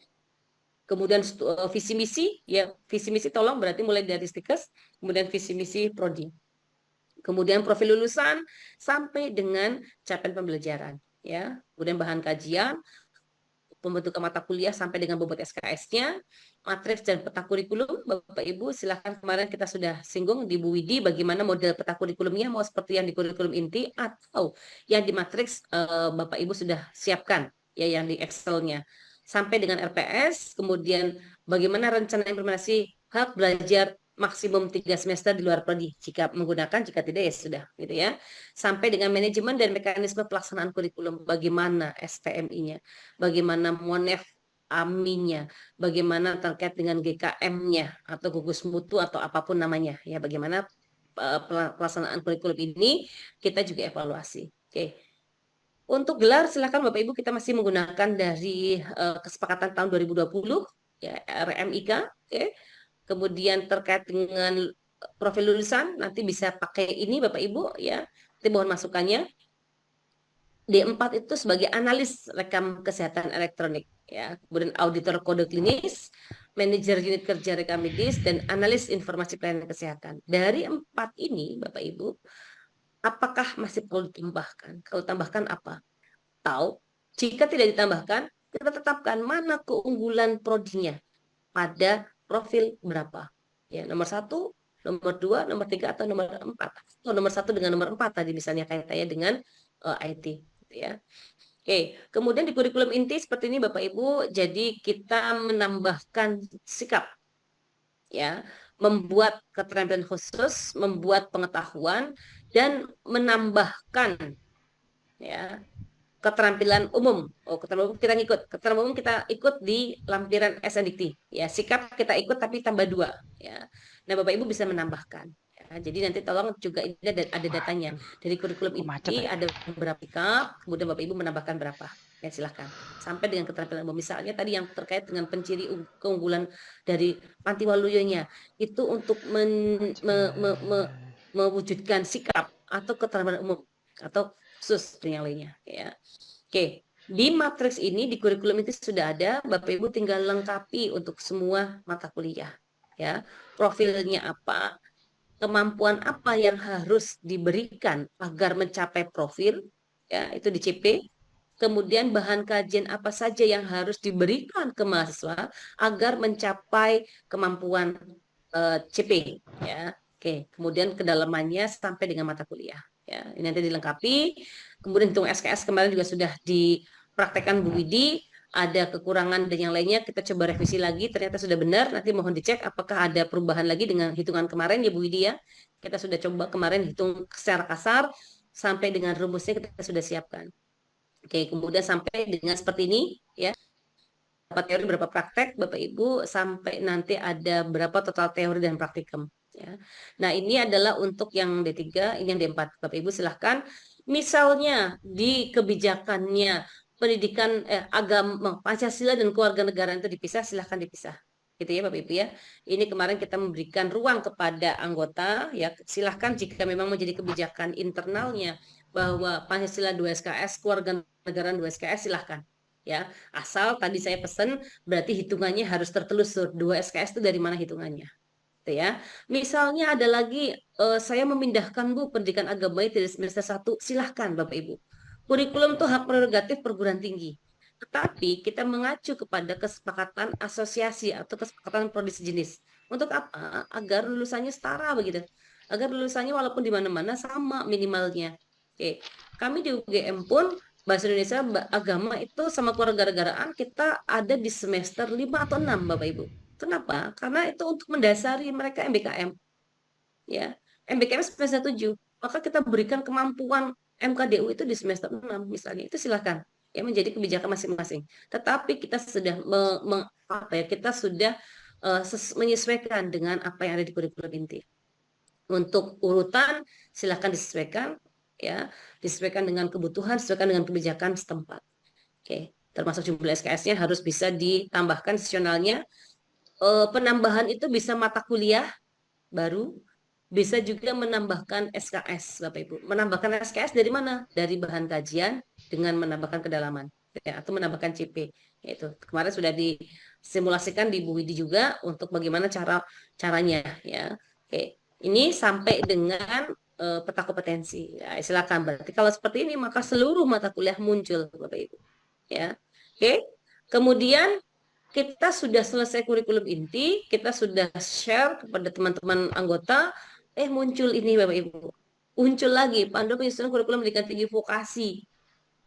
Kemudian visi misi, ya visi misi tolong berarti mulai dari Stikes, kemudian visi misi prodi. Kemudian profil lulusan sampai dengan capaian pembelajaran, ya. Kemudian bahan kajian, pembentukan mata kuliah sampai dengan bobot SKS-nya, matriks dan peta kurikulum. Bapak Ibu silahkan, kemarin kita sudah singgung di Bu Widi bagaimana model peta kurikulumnya, mau seperti yang di kurikulum inti atau yang di matriks Bapak Ibu sudah siapkan, ya, yang di Excel-nya. Sampai dengan RPS, kemudian bagaimana rencana implementasi hak belajar maksimum 3 semester di luar prodi, jika menggunakan, jika tidak ya sudah, gitu ya. Sampai dengan manajemen dan mekanisme pelaksanaan kurikulum, bagaimana STMI-nya, bagaimana MONEF AMI-nya, bagaimana terkait dengan GKM-nya atau gugus mutu atau apapun namanya, ya, bagaimana pelaksanaan kurikulum ini kita juga evaluasi. Oke. Untuk gelar silakan Bapak Ibu, kita masih menggunakan dari kesepakatan tahun 2020 ya, RMIK, oke. Kemudian terkait dengan profil lulusan nanti bisa pakai ini Bapak Ibu ya. Nanti mohon masukannya. D4 itu sebagai analis rekam kesehatan elektronik ya. Kemudian auditor kode klinis, manajer unit kerja rekam medis, dan analis informasi pelayanan kesehatan. Dari 4 ini Bapak Ibu, apakah masih perlu ditambahkan? Kalau tambahkan apa? Atau jika tidak ditambahkan, kita tetapkan mana keunggulan prodinya pada profil berapa. Ya, nomor 1, nomor 2, nomor 3, atau nomor 4, atau nomor 1 dengan nomor 4 tadi misalnya kaitannya dengan IT, gitu ya. Oke, kemudian di kurikulum inti seperti ini Bapak Ibu, jadi kita menambahkan sikap, ya, membuat keterampilan khusus, membuat pengetahuan, dan menambahkan, ya, keterampilan umum. Keterampilan umum kita ngikut. Keterampilan umum kita ikut di lampiran SNDT. Ya, sikap kita ikut tapi tambah 2. Ya. Nah, Bapak Ibu bisa menambahkan. Ya, jadi nanti tolong juga ini ada datanya. Dari kurikulum macet ini ya? ada berapa sikap, kemudian Bapak Ibu menambahkan berapa. Ya, silahkan. Sampai dengan keterampilan umum. Misalnya tadi yang terkait dengan penciri keunggulan dari Panti Waluyonya. Itu untuk mewujudkan sikap atau keterampilan umum atau khusus dan yang lainnya, ya. Oke, di matriks ini di kurikulum itu sudah ada, Bapak Ibu tinggal lengkapi untuk semua mata kuliah, ya. Profilnya apa, kemampuan apa yang harus diberikan agar mencapai profil, ya, itu di CP. Kemudian bahan kajian apa saja yang harus diberikan ke mahasiswa agar mencapai kemampuan CP, ya. Oke, kemudian kedalamannya sampai dengan mata kuliah. Ya, ini nanti dilengkapi. Kemudian hitung SKS kemarin juga sudah dipraktekkan Bu Widi. Ada kekurangan dan yang lainnya kita coba revisi lagi. Ternyata sudah benar. Nanti mohon dicek apakah ada perubahan lagi dengan hitungan kemarin ya Bu Widi ya. Kita sudah coba kemarin hitung secara kasar sampai dengan rumusnya kita sudah siapkan. Oke, kemudian sampai dengan seperti ini ya. Berapa teori, berapa praktek, Bapak Ibu, sampai nanti ada berapa total teori dan praktikum. Ya. Nah, ini adalah untuk yang D3, ini yang D4. Bapak Ibu silahkan. Misalnya di kebijakannya pendidikan agama, Pancasila dan kewarganegaraan itu dipisah, silahkan dipisah. Gitu ya Bapak Ibu ya. Ini kemarin kita memberikan ruang kepada anggota, ya silahkan jika memang menjadi kebijakan internalnya bahwa Pancasila 2 SKS, kewarganegaraan 2 SKS, silahkan. Ya, asal tadi saya pesan berarti hitungannya harus tertelusur 2 SKS itu dari mana hitungannya, gitu ya. Misalnya ada lagi saya memindahkan Bu pendidikan agama dari semester 1, silahkan Bapak Ibu. Kurikulum itu hak prerogatif perguruan tinggi. Tetapi kita mengacu kepada kesepakatan asosiasi atau kesepakatan prodi sejenis. Untuk apa? Agar lulusannya setara begitu. Agar lulusannya walaupun di mana-mana sama minimalnya. Oke. Kami di UGM pun Bahasa Indonesia agama itu sama kewarganegaraan kita ada di semester 5 atau 6 Bapak Ibu. Kenapa? Karena itu untuk mendasari mereka MBKM. Ya, MBKM semester 7. Maka kita berikan kemampuan MKDU itu di semester 6 misalnya. Itu silakan ya menjadi kebijakan masing-masing. Tetapi kita sudah kita sudah menyesuaikan dengan apa yang ada di kurikulum inti. Untuk urutan silakan disesuaikan ya, disesuaikan dengan kebutuhan, disesuaikan dengan kebijakan setempat. Oke, termasuk jumlah SKS-nya harus bisa ditambahkan sesionalnya. Penambahan itu bisa mata kuliah baru, bisa juga menambahkan SKS, Bapak Ibu. Menambahkan SKS dari mana? Dari bahan kajian dengan menambahkan kedalaman, ya, atau menambahkan CP. Itu kemarin sudah disimulasikan di Bu Widi juga untuk bagaimana caranya, ya. Oke, ini sampai dengan peta kompetensi. Ya, silakan. Berarti kalau seperti ini maka seluruh mata kuliah muncul, Bapak Ibu. Ya. Oke. Kemudian kita sudah selesai kurikulum inti, kita sudah share kepada teman-teman anggota, muncul ini Bapak Ibu. Muncul lagi panduan penyusunan kurikulum pendidikan tinggi vokasi.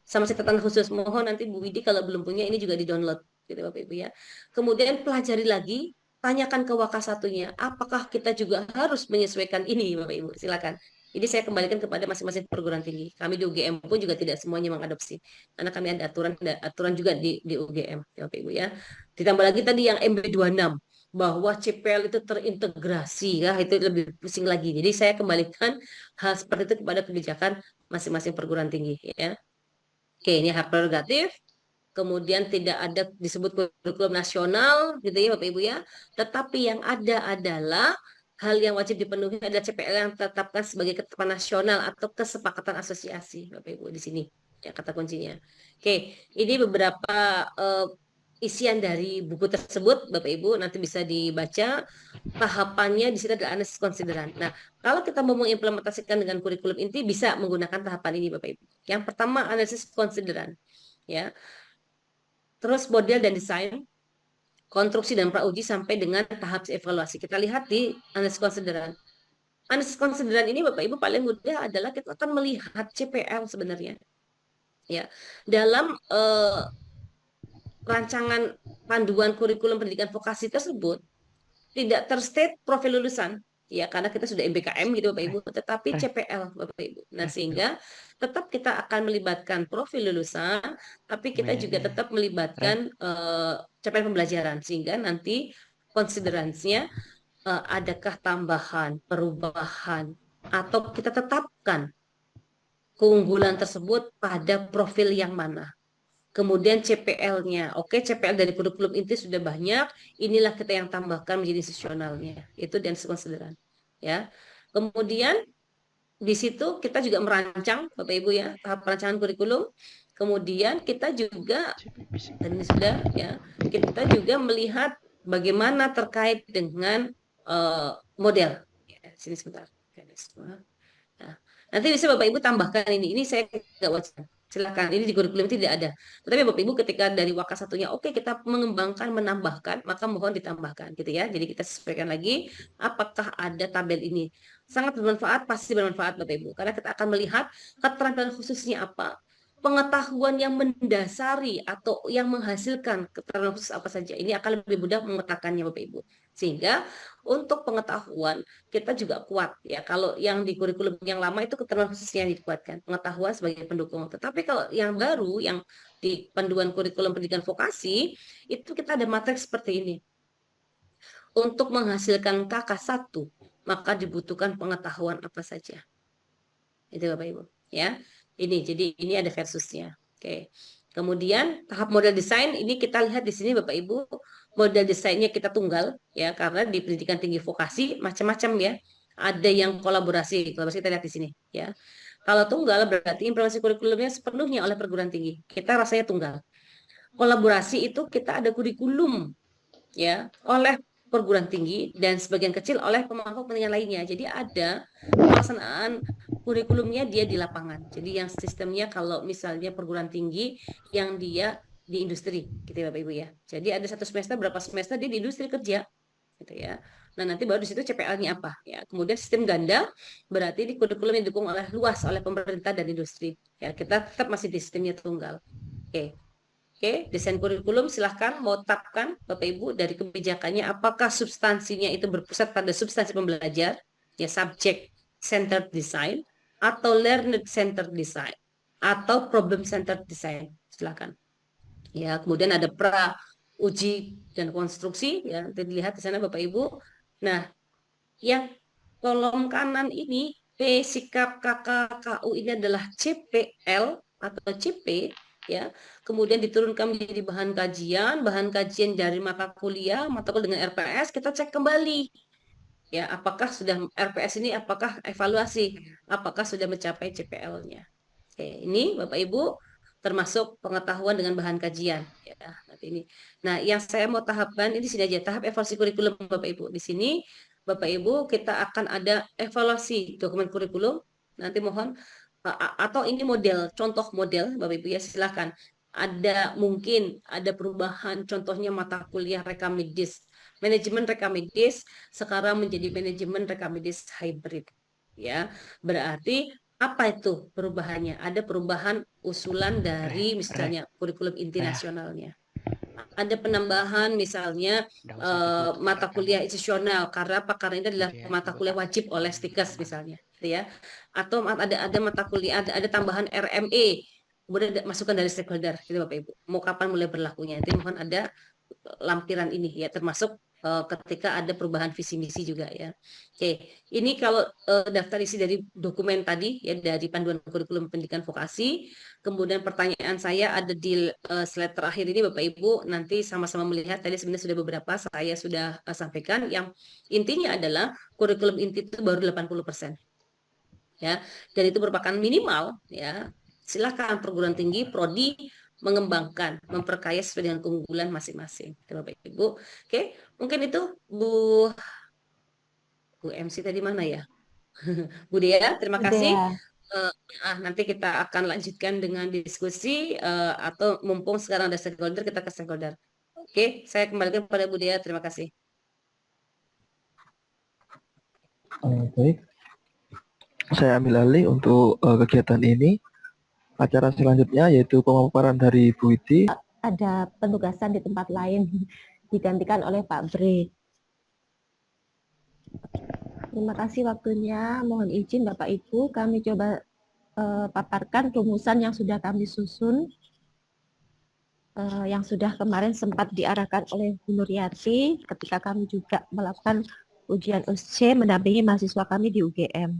Sama catatan khusus, mohon nanti Bu Widi kalau belum punya ini juga di-download gitu Bapak Ibu ya. Kemudian pelajari lagi, tanyakan ke Wakasatunya, apakah kita juga harus menyesuaikan ini Bapak Ibu? Silakan. Jadi saya kembalikan kepada masing-masing perguruan tinggi. Kami di UGM pun juga tidak semuanya mengadopsi. Karena kami ada aturan juga di UGM, ya Bapak Ibu ya. Ditambah lagi tadi yang MB26 bahwa CPL itu terintegrasi ya, itu lebih pusing lagi. Jadi saya kembalikan hal seperti itu kepada kebijakan masing-masing perguruan tinggi ya. Oke, ini hak prerogatif. Kemudian tidak ada disebut kurikulum nasional gitu ya Bapak Ibu ya. Tetapi yang ada adalah hal yang wajib dipenuhi adalah CPL yang ditetapkan sebagai ketetapan nasional atau kesepakatan asosiasi Bapak Ibu di sini ya kata kuncinya. Oke, ini beberapa isian dari buku tersebut Bapak Ibu nanti bisa dibaca. Tahapannya di sini adalah analisis konsideran. Nah, kalau kita mau mengimplementasikan dengan kurikulum inti bisa menggunakan tahapan ini Bapak Ibu. Yang pertama analisis konsideran ya. Terus model dan desain, konstruksi dan prauji sampai dengan tahap evaluasi. Kita lihat di analisis konsideran. konsideran ini Bapak Ibu paling mudah adalah kita akan melihat CPL sebenarnya. Ya, dalam rancangan panduan kurikulum pendidikan vokasi tersebut tidak terstate profil lulusan, ya karena kita sudah MBKM gitu Bapak Ibu, tetapi CPL Bapak Ibu. Nah sehingga tetap kita akan melibatkan profil lulusan, tapi kita juga tetap melibatkan capaian pembelajaran, sehingga nanti konsideransinya adakah tambahan, perubahan, atau kita tetapkan keunggulan tersebut pada profil yang mana. Kemudian CPL-nya, oke CPL dari kurikulum inti sudah banyak, inilah kita yang tambahkan menjadi institusionalnya, itu dan konsideran. Ya, kemudian di situ kita juga merancang, Bapak Ibu ya, tahap perancangan kurikulum. Kemudian kita juga, dan ini sudah ya, kita juga melihat bagaimana terkait dengan model. Ya, sini sebentar. Nah, nanti bisa Bapak Ibu tambahkan ini saya nggak wajib. Silakan, ini di kurikulum tidak ada. Tetapi Bapak Ibu ketika dari waka satunya, oke kita mengembangkan, menambahkan, maka mohon ditambahkan gitu ya. Jadi kita sesuaikan lagi apakah ada tabel ini. Sangat bermanfaat, pasti bermanfaat Bapak Ibu. Karena kita akan melihat keterampilan khususnya apa, pengetahuan yang mendasari atau yang menghasilkan keterampilan khusus apa saja. Ini akan lebih mudah memetakannya Bapak Ibu. Sehingga untuk pengetahuan kita juga kuat ya. Kalau yang di kurikulum yang lama itu keterampilan khususnya yang dikuatkan, pengetahuan sebagai pendukung. Tetapi kalau yang baru yang di panduan kurikulum pendidikan vokasi itu kita ada materi seperti ini. Untuk menghasilkan KK1 maka dibutuhkan pengetahuan apa saja. Itu Bapak Ibu ya. Jadi ini ada versusnya. Oke. Kemudian tahap model desain ini kita lihat di sini Bapak Ibu, model desainnya kita tunggal ya, karena di pendidikan tinggi vokasi macam-macam ya. Ada yang kolaborasi kita lihat di sini ya. Kalau tunggal berarti implementasi kurikulumnya sepenuhnya oleh perguruan tinggi. Kita rasanya tunggal. Kolaborasi itu kita ada kurikulum ya oleh perguruan tinggi dan sebagian kecil oleh pemangku kepentingan lainnya. Jadi ada pelaksanaan kurikulumnya dia di lapangan. Jadi yang sistemnya kalau misalnya perguruan tinggi yang dia di industri gitu ya Bapak Ibu ya. Jadi ada satu semester berapa semester dia di industri kerja gitu ya. Nah nanti baru di situ CPL-nya apa ya. Kemudian sistem ganda berarti di kurikulum yang didukung oleh luas oleh pemerintah dan industri. Ya kita tetap masih di sistemnya tunggal. Oke. Oke, desain kurikulum silahkan mau tetapkan Bapak Ibu dari kebijakannya apakah substansinya itu berpusat pada substansi pembelajar, ya subject centered design, atau learner centered design, atau problem centered design. Silahkan. Ya, kemudian ada pra, uji, dan konstruksi. Ya, nanti dilihat di sana Bapak Ibu. Nah, yang kolom kanan ini P sikap KKKU ini adalah CPL atau CP ya, kemudian diturunkan menjadi bahan kajian dari mata kuliah dengan RPS, kita cek kembali ya apakah sudah RPS ini apakah evaluasi apakah sudah mencapai CPL-nya. Oke, ini Bapak Ibu termasuk pengetahuan dengan bahan kajian ya nanti ini. Nah, yang saya mau tahapkan ini sini aja tahap evaluasi kurikulum Bapak Ibu. Di sini Bapak Ibu kita akan ada evaluasi dokumen kurikulum. Nanti mohon atau ini model, contoh model Bapak Ibu ya silahkan. Mungkin ada perubahan contohnya mata kuliah rekam medis. Manajemen rekam medis sekarang menjadi manajemen rekam medis hybrid. Ya, berarti apa itu perubahannya? Ada perubahan usulan dari misalnya kurikulum inti nasionalnya. Ada penambahan misalnya mata kuliah institusional karena apa? Karena ini adalah mata kuliah wajib oleh Stikes misalnya, gitu ya. Atau ada mata kuliah ada tambahan RME, kemudian ada masukan dari stakeholder, gitu Bapak Ibu. Mau kapan mulai berlakunya? Itu mohon ada lampiran ini ya, termasuk ketika ada perubahan visi misi juga ya. Oke, ini kalau daftar isi dari dokumen tadi ya dari panduan kurikulum pendidikan vokasi. Kemudian pertanyaan saya ada di slide terakhir ini Bapak Ibu nanti sama-sama melihat tadi sebenarnya sudah beberapa saya sudah sampaikan yang intinya adalah kurikulum inti itu baru 80%. Ya, dan itu merupakan minimal ya. Silakan perguruan tinggi prodi mengembangkan, memperkaya sesuai dengan keunggulan masing-masing. Bapak Ibu. Oke, mungkin itu Bu MC tadi mana ya? Bu Dea, terima kasih. Nanti kita akan lanjutkan dengan diskusi atau mumpung sekarang ada stakeholder kita ke stakeholder. Oke, saya kembalikan kepada Bu Dea. Terima kasih. Baik, saya ambil alih untuk kegiatan ini. Acara selanjutnya yaitu pemaparan dari Bu Widi. Ada penugasan di tempat lain digantikan oleh Pak Bre. Terima kasih waktunya. Mohon izin Bapak Ibu, kami coba paparkan rumusan yang sudah kami susun, yang sudah kemarin sempat diarahkan oleh Bu Nuryati ketika kami juga melakukan ujian USC mendampingi mahasiswa kami di UGM.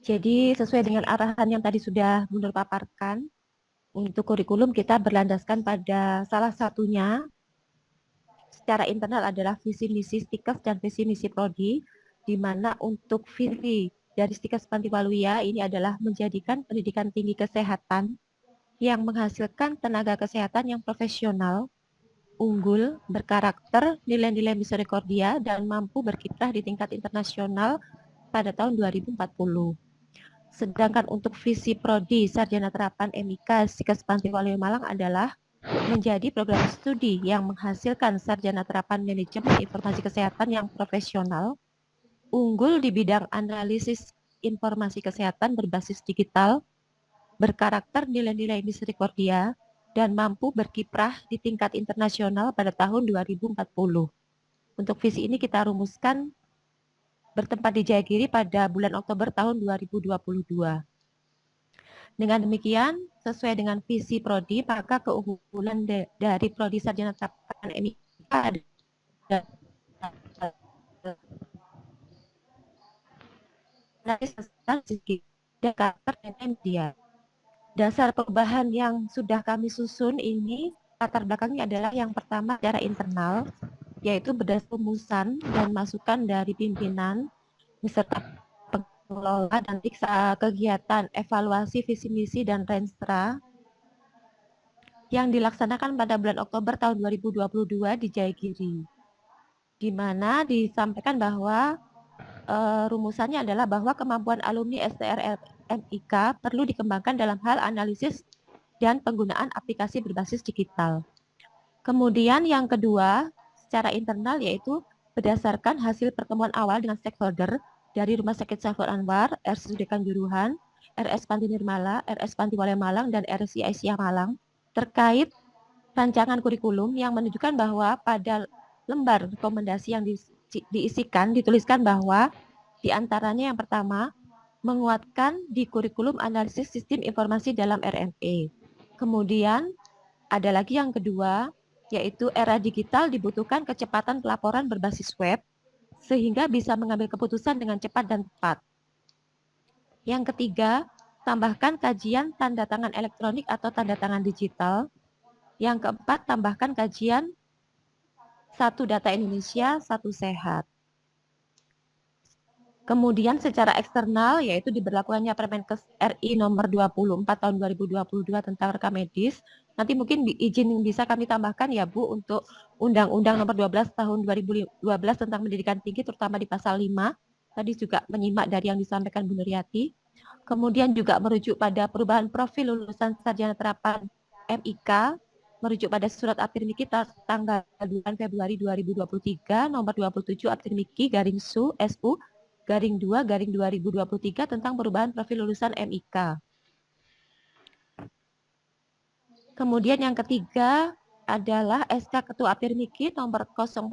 Jadi sesuai dengan arahan yang tadi sudah Bu Nur paparkan, untuk kurikulum kita berlandaskan pada salah satunya secara internal adalah visi misi Stikes dan visi misi prodi, di mana untuk visi dari Stikes Pantiwaluya ini adalah menjadikan pendidikan tinggi kesehatan yang menghasilkan tenaga kesehatan yang profesional, unggul, berkarakter, nilai-nilai misericordia, dan mampu berkiprah di tingkat internasional pada tahun 2040. Sedangkan untuk visi prodi Sarjana Terapan MIK Stikes Pantiwaluya Malang adalah menjadi program studi yang menghasilkan sarjana terapan manajemen informasi kesehatan yang profesional, unggul di bidang analisis informasi kesehatan berbasis digital, berkarakter nilai-nilai misericordia, dan mampu berkiprah di tingkat internasional pada tahun 2040. Untuk visi ini kita rumuskan bertempat di Jayagiri pada bulan Oktober tahun 2022. Dengan demikian, sesuai dengan visi prodi, maka keunggulan dari prodi Sarjana Terapan MIK adalah karakter dan media. Dasar perubahan yang sudah kami susun ini, latar belakangnya adalah yang pertama secara internal, yaitu berdasarkan rumusan dan masukan dari pimpinan beserta pengelola dan kegiatan evaluasi visi misi dan renstra yang dilaksanakan pada bulan Oktober tahun 2022 di Jayagiri, di mana disampaikan bahwa rumusannya adalah bahwa kemampuan alumni STR MIK perlu dikembangkan dalam hal analisis dan penggunaan aplikasi berbasis digital. Kemudian yang kedua, secara internal yaitu berdasarkan hasil pertemuan awal dengan stakeholder dari Rumah Sakit Saiful Anwar, RSUD Kanjuruhan, RS Panti Nirmala, RS Pantiwaluya Malang, dan RSI Aisyah Malang terkait rancangan kurikulum yang menunjukkan bahwa pada lembar rekomendasi yang diisikan dituliskan bahwa diantaranya yang pertama menguatkan di kurikulum analisis sistem informasi dalam RME. Kemudian ada lagi yang kedua, yaitu era digital dibutuhkan kecepatan pelaporan berbasis web sehingga bisa mengambil keputusan dengan cepat dan tepat. Yang ketiga, tambahkan kajian tanda tangan elektronik atau tanda tangan digital. Yang keempat, tambahkan kajian satu data Indonesia, satu sehat. Kemudian secara eksternal, yaitu diberlakukannya Permenkes RI nomor 24 tahun 2022 tentang rekam medis. Nanti mungkin izin bisa kami tambahkan ya Bu, untuk Undang-Undang nomor 12 tahun 2012 tentang pendidikan tinggi, terutama di pasal 5. Tadi juga menyimak dari yang disampaikan Bu Nuryati. Kemudian juga merujuk pada perubahan profil lulusan sarjana terapan MIK, merujuk pada surat Aptirmiki tanggal 2 Februari 2023 nomor 27 Aptirmiki garing SU garing 2 garing 2023 tentang perubahan profil lulusan MIK. Kemudian yang ketiga adalah SK Ketua Aptirmiki nomor 045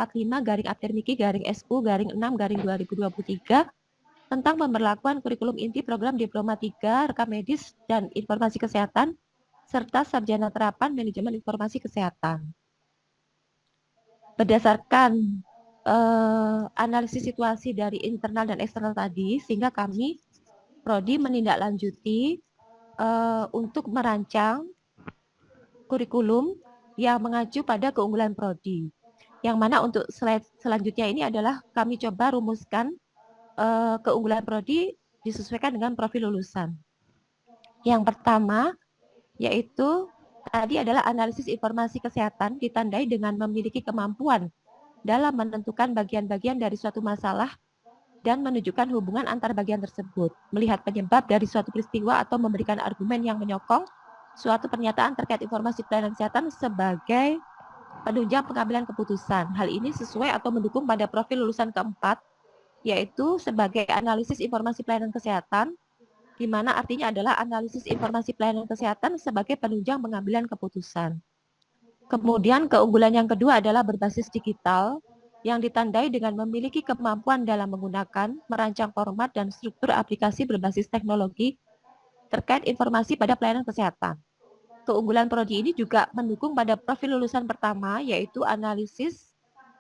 garing Aptirmiki garing SU garing 6 garing 2023 tentang pemberlakuan kurikulum inti program Diploma 3 Rekam Medis dan Informasi Kesehatan serta Sarjana Terapan Manajemen Informasi Kesehatan. Berdasarkan analisis situasi dari internal dan eksternal tadi, sehingga kami prodi menindaklanjuti untuk merancang kurikulum yang mengacu pada keunggulan prodi. Yang mana untuk slide selanjutnya ini adalah kami coba rumuskan keunggulan prodi disesuaikan dengan profil lulusan. Yang pertama yaitu tadi adalah analisis informasi kesehatan ditandai dengan memiliki kemampuan dalam menentukan bagian-bagian dari suatu masalah dan menunjukkan hubungan antar bagian tersebut, melihat penyebab dari suatu peristiwa atau memberikan argumen yang menyokong suatu pernyataan terkait informasi pelayanan kesehatan sebagai penunjang pengambilan keputusan. Hal ini sesuai atau mendukung pada profil lulusan keempat, yaitu sebagai analisis informasi pelayanan kesehatan, di mana artinya adalah analisis informasi pelayanan kesehatan sebagai penunjang pengambilan keputusan. Kemudian keunggulan yang kedua adalah berbasis digital, yang ditandai dengan memiliki kemampuan dalam menggunakan, merancang format dan struktur aplikasi berbasis teknologi terkait informasi pada pelayanan kesehatan. Keunggulan prodi ini juga mendukung pada profil lulusan pertama, yaitu analisis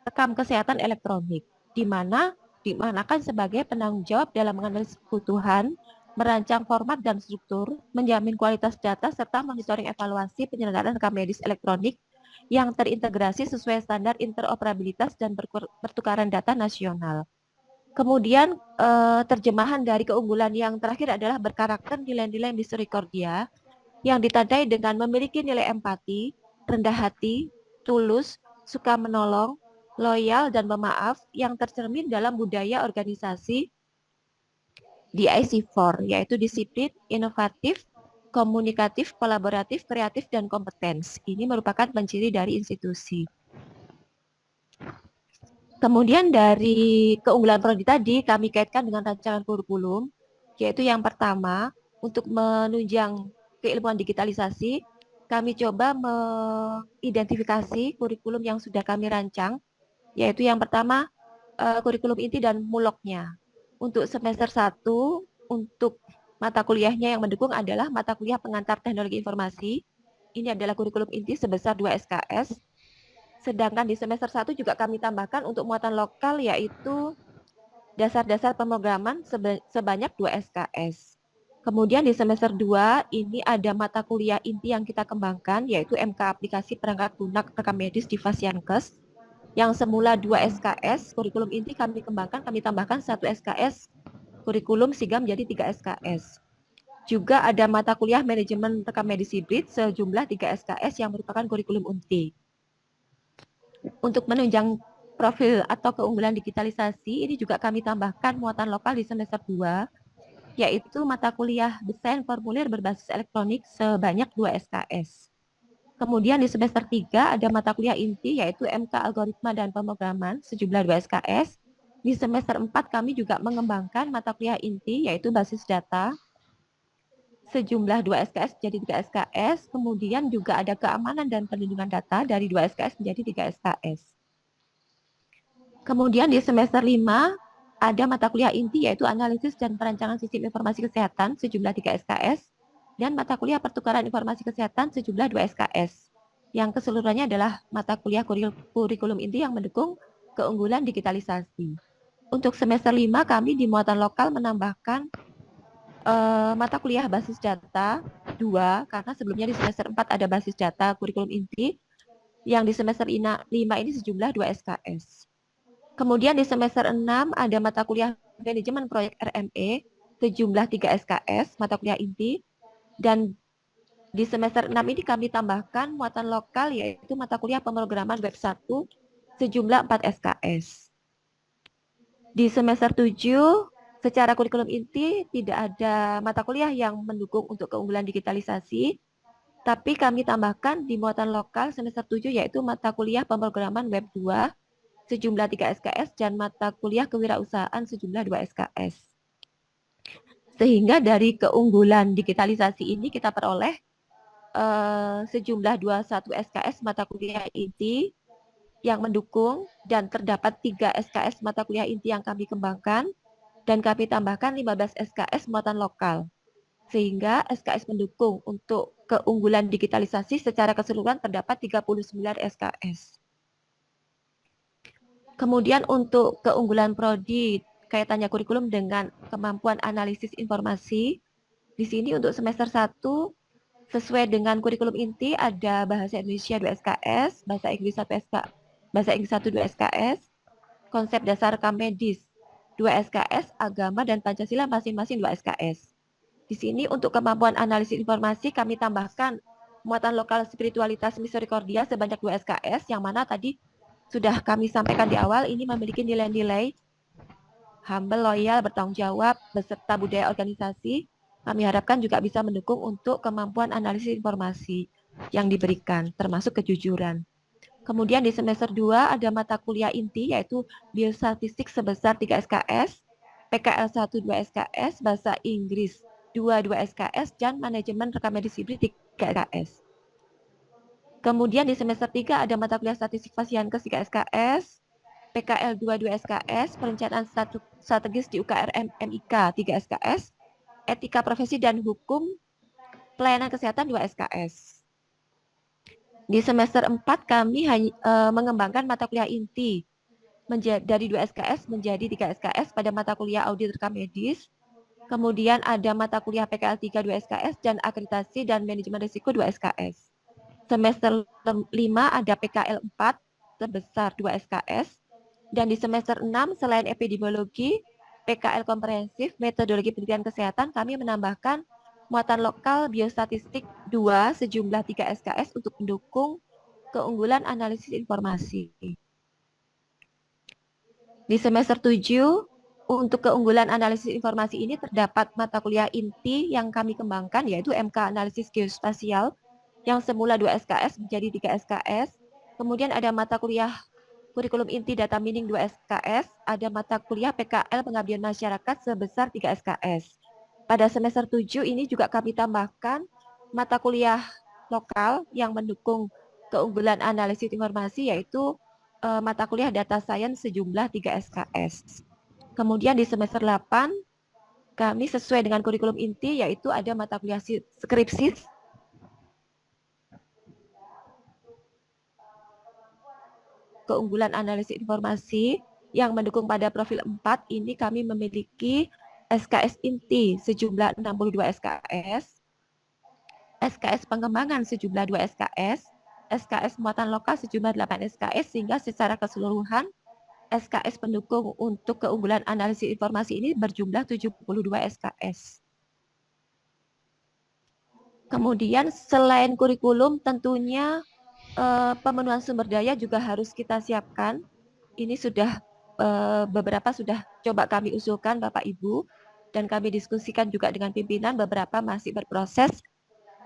rekam kesehatan elektronik, di mana dimanakan sebagai penanggung jawab dalam menganalisis kebutuhan, merancang format dan struktur, menjamin kualitas data, serta monitoring evaluasi penyelenggaraan rekam medis elektronik yang terintegrasi sesuai standar interoperabilitas dan pertukaran data nasional. Kemudian terjemahan dari keunggulan yang terakhir adalah berkarakter nilai-nilai misericordia yang ditandai dengan memiliki nilai empati, rendah hati, tulus, suka menolong, loyal, dan pemaaf yang tercermin dalam budaya organisasi DIC4, yaitu disiplin, inovatif, komunikatif, kolaboratif, kreatif, dan kompetens. Ini merupakan penciri dari institusi. Kemudian dari keunggulan prodi tadi, kami kaitkan dengan rancangan kurikulum, yaitu yang pertama, untuk menunjang keilmuan digitalisasi, kami coba mengidentifikasi kurikulum yang sudah kami rancang, yaitu yang pertama, kurikulum inti dan muloknya. Untuk semester 1, untuk mata kuliahnya yang mendukung adalah mata kuliah pengantar teknologi informasi. Ini adalah kurikulum inti sebesar 2 SKS. Sedangkan di semester 1 juga kami tambahkan untuk muatan lokal, yaitu dasar-dasar pemrograman sebanyak 2 SKS. Kemudian di semester 2 ini ada mata kuliah inti yang kita kembangkan, yaitu MK aplikasi perangkat lunak rekam medis di Fasiankes, yang semula 2 SKS, kurikulum inti kami kembangkan, kami tambahkan 1 SKS, kurikulum sehingga menjadi 3 SKS. Juga ada mata kuliah manajemen rekam medis hibrid sejumlah 3 SKS yang merupakan kurikulum inti. Untuk menunjang profil atau keunggulan digitalisasi, ini juga kami tambahkan muatan lokal di semester 2, yaitu mata kuliah desain formulir berbasis elektronik sebanyak 2 SKS. Kemudian di semester 3 ada mata kuliah inti, yaitu MK algoritma dan pemrograman sejumlah 2 SKS. Di semester 4 kami juga mengembangkan mata kuliah inti, yaitu basis data sejumlah 2 SKS jadi 3 SKS, kemudian juga ada keamanan dan perlindungan data dari 2 SKS menjadi 3 SKS. Kemudian di semester 5 ada mata kuliah inti, yaitu analisis dan perancangan sistem informasi kesehatan sejumlah 3 SKS, dan mata kuliah pertukaran informasi kesehatan sejumlah 2 SKS. Yang keseluruhannya adalah mata kuliah kurikulum inti yang mendukung keunggulan digitalisasi. Untuk semester 5 kami di muatan lokal menambahkan mata kuliah basis data 2, karena sebelumnya di semester 4 ada basis data kurikulum inti, yang di semester 5 ini sejumlah 2 SKS. Kemudian di semester 6 ada mata kuliah manajemen proyek RME sejumlah 3 SKS, mata kuliah inti, dan di semester 6 ini kami tambahkan muatan lokal, yaitu mata kuliah pemrograman web 1 sejumlah 4 SKS. Di semester 7 secara kurikulum inti tidak ada mata kuliah yang mendukung untuk keunggulan digitalisasi, tapi kami tambahkan di muatan lokal semester 7 yaitu mata kuliah pemrograman web 2 sejumlah 3 SKS dan mata kuliah kewirausahaan sejumlah 2 SKS. Sehingga dari keunggulan digitalisasi ini kita peroleh sejumlah 21 SKS mata kuliah inti yang mendukung, dan terdapat 3 SKS mata kuliah inti yang kami kembangkan, dan kami tambahkan 15 SKS muatan lokal. Sehingga SKS mendukung untuk keunggulan digitalisasi secara keseluruhan terdapat 39 SKS. Kemudian untuk keunggulan prodi kaitannya kurikulum dengan kemampuan analisis informasi, di sini untuk semester 1 sesuai dengan kurikulum inti ada bahasa Indonesia 2 SKS, bahasa Inggris 1 SKS, bahasa Inggris 1 2 SKS, konsep dasar rekam medis 2 SKS, agama dan Pancasila masing-masing 2 SKS. Di sini untuk kemampuan analisis informasi kami tambahkan muatan lokal spiritualitas misericordia sebanyak 2 SKS, yang mana tadi sudah kami sampaikan di awal, ini memiliki nilai-nilai humble, loyal, bertanggung jawab, beserta budaya organisasi. Kami harapkan juga bisa mendukung untuk kemampuan analisis informasi yang diberikan, termasuk kejujuran. Kemudian di semester 2 ada mata kuliah inti yaitu biostatistik sebesar 3 SKS, PKL 1 2 SKS, bahasa Inggris 2 SKS, dan manajemen rekam medis hibrid 3 SKS. Kemudian di semester 3 ada mata kuliah statistik Fasiankes 3 SKS, PKL 2 SKS, perencanaan strategis di UKR MIK 3 SKS, etika profesi dan hukum pelayanan kesehatan 2 SKS. Di semester 4 kami mengembangkan mata kuliah inti dari 2 SKS menjadi 3 SKS pada mata kuliah audit rekam medis. Kemudian ada mata kuliah PKL 3 2 SKS dan akreditasi dan manajemen risiko 2 SKS. Semester 5 ada PKL 4 sebesar 2 SKS. Dan di semester 6 selain epidemiologi, PKL komprehensif, metodologi penelitian kesehatan, kami menambahkan muatan lokal biostatistik 2 sejumlah 3 SKS untuk mendukung keunggulan analisis informasi. Di semester 7, untuk keunggulan analisis informasi ini terdapat mata kuliah inti yang kami kembangkan, yaitu MK Analisis Geospasial, yang semula 2 SKS menjadi 3 SKS. Kemudian ada mata kuliah kurikulum inti data mining 2 SKS, ada mata kuliah PKL Pengabdian Masyarakat sebesar 3 SKS. Pada semester 7 ini juga kami tambahkan mata kuliah lokal yang mendukung keunggulan analisis informasi, yaitu mata kuliah data science sejumlah 3 SKS. Kemudian di semester 8 kami sesuai dengan kurikulum inti, yaitu ada mata kuliah skripsi keunggulan analisis informasi yang mendukung pada profil 4 ini kami memiliki SKS inti sejumlah 62 SKS, SKS pengembangan sejumlah 2 SKS, SKS muatan lokal sejumlah 8 SKS, sehingga secara keseluruhan SKS pendukung untuk keunggulan analisis informasi ini berjumlah 72 SKS. Kemudian selain kurikulum tentunya pemenuhan sumber daya juga harus kita siapkan. Ini sudah beberapa sudah coba kami usulkan Bapak Ibu dan kami diskusikan juga dengan pimpinan, beberapa masih berproses,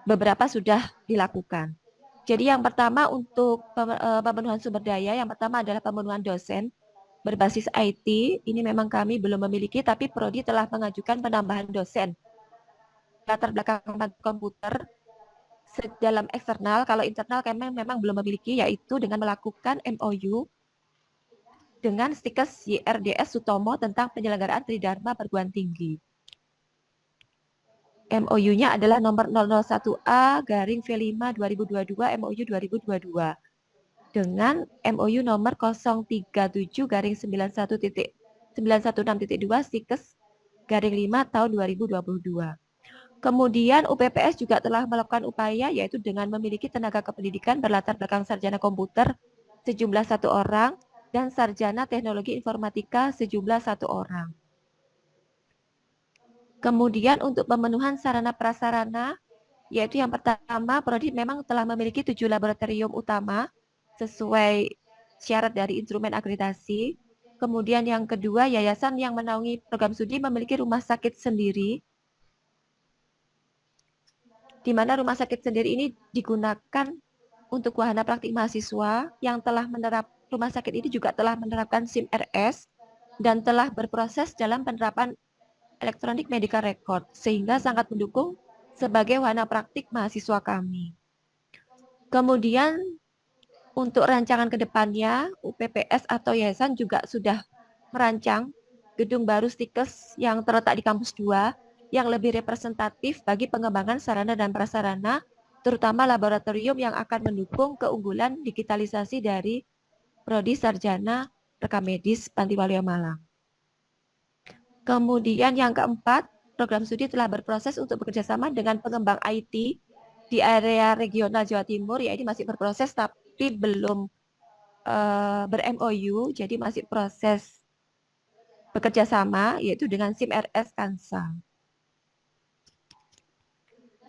beberapa sudah dilakukan. Jadi yang pertama untuk pemenuhan sumber daya, yang pertama adalah pemenuhan dosen berbasis IT. Ini memang kami belum memiliki, tapi Prodi telah mengajukan penambahan dosen latar belakang komputer dalam eksternal. Kalau internal kami memang belum memiliki, yaitu dengan melakukan MOU dengan Stikes YRDS Sutomo tentang penyelenggaraan Tridharma perguruan tinggi. MOU-nya adalah nomor 001A garing V5 2022 MOU 2022 dengan MOU nomor 037 garing 91.916.2 Stikes garing 5 tahun 2022. Kemudian UPPS juga telah melakukan upaya, yaitu dengan memiliki tenaga kependidikan berlatar belakang sarjana komputer sejumlah 1 orang dan sarjana teknologi informatika sejumlah 1 orang. Kemudian untuk pemenuhan sarana prasarana, yaitu yang pertama, Prodi memang telah memiliki 7 laboratorium utama sesuai syarat dari instrumen akreditasi. Kemudian yang kedua, yayasan yang menaungi program studi memiliki rumah sakit sendiri, di mana rumah sakit sendiri ini digunakan untuk wahana praktik mahasiswa yang telah rumah sakit ini juga telah menerapkan SIM RS dan telah berproses dalam penerapan Electronic Medical Record, sehingga sangat mendukung sebagai wahana praktik mahasiswa kami. Kemudian untuk rancangan ke depannya, UPPS atau yayasan juga sudah merancang gedung baru Stikes yang terletak di kampus 2 yang lebih representatif bagi pengembangan sarana dan prasarana, terutama laboratorium yang akan mendukung keunggulan digitalisasi dari Prodi Sarjana Rekam Medis Panti Waluyo Malang. Kemudian yang keempat, program studi telah berproses untuk bekerjasama dengan pengembang IT di area regional Jawa Timur, yaitu masih berproses tapi belum ber-MOU, jadi masih proses bekerjasama, yaitu dengan SIM RS Kansa.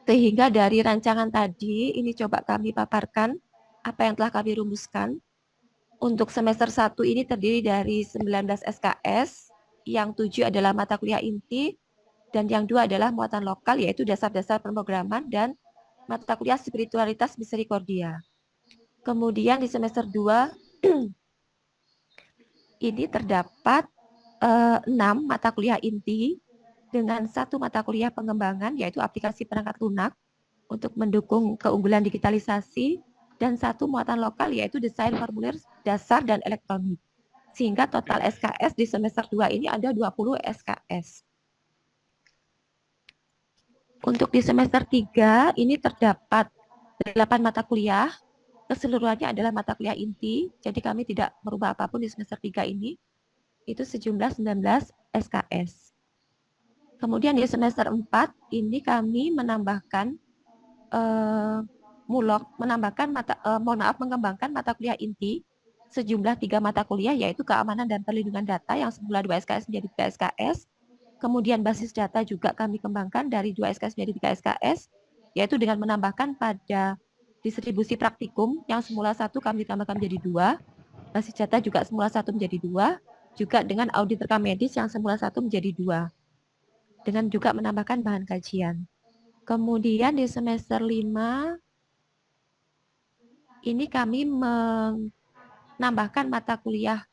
Sehingga dari rancangan tadi, ini coba kami paparkan apa yang telah kami rumuskan. Untuk semester 1 ini terdiri dari 19 SKS, yang 7 adalah mata kuliah inti, dan yang 2 adalah muatan lokal, yaitu dasar-dasar pemrograman dan mata kuliah spiritualitas misericordia. Kemudian di semester 2 ini terdapat 6 mata kuliah inti dengan 1 mata kuliah pengembangan yaitu aplikasi perangkat lunak untuk mendukung keunggulan digitalisasi dan 1 muatan lokal yaitu desain formulir dasar dan elektronik. Sehingga total SKS di semester 2 ini ada 20 SKS. Untuk di semester 3 ini terdapat 8 mata kuliah, keseluruhannya adalah mata kuliah inti, jadi kami tidak merubah apapun di semester 3 ini, itu sejumlah 19 SKS. Kemudian di semester 4 ini kami menambahkan mengembangkan mata kuliah inti sejumlah 3 mata kuliah yaitu keamanan dan perlindungan data yang semula 2 SKS menjadi 3 SKS. Kemudian basis data juga kami kembangkan dari 2 SKS menjadi 3 SKS, yaitu dengan menambahkan pada distribusi praktikum yang semula 1 kami tambahkan menjadi 2, basis data juga semula 1 menjadi 2, juga dengan audit rekam medis yang semula 1 menjadi 2, dengan juga menambahkan bahan kajian. Kemudian di semester 5, ini kami menambahkan mata kuliah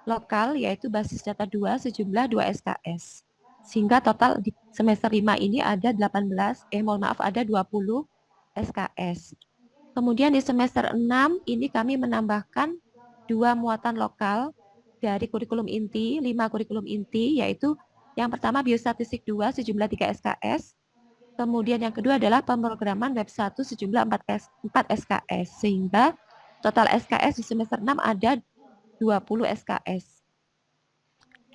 lokal yaitu basis data 2 sejumlah 2 SKS. Sehingga total di semester 5 ini ada 20 SKS. Kemudian di semester 6 ini kami menambahkan 2 muatan lokal dari kurikulum inti, 5 kurikulum inti yaitu yang pertama biostatistik 2 sejumlah 3 SKS. Kemudian yang kedua adalah pemrograman web 1 sejumlah 4 SKS. Sehingga total SKS di semester 6 ada 20 SKS.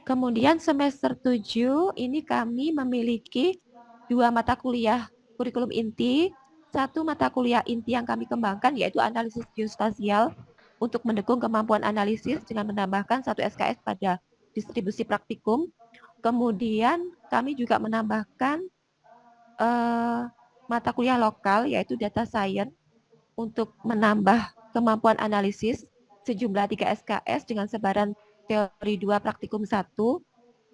Kemudian semester 7 ini kami memiliki 2 mata kuliah kurikulum inti, 1 mata kuliah inti yang kami kembangkan yaitu analisis geospasial untuk mendukung kemampuan analisis dengan menambahkan 1 SKS pada distribusi praktikum. Kemudian kami juga menambahkan mata kuliah lokal yaitu data science untuk menambah kemampuan analisis sejumlah 3 SKS dengan sebaran teori 2 praktikum 1.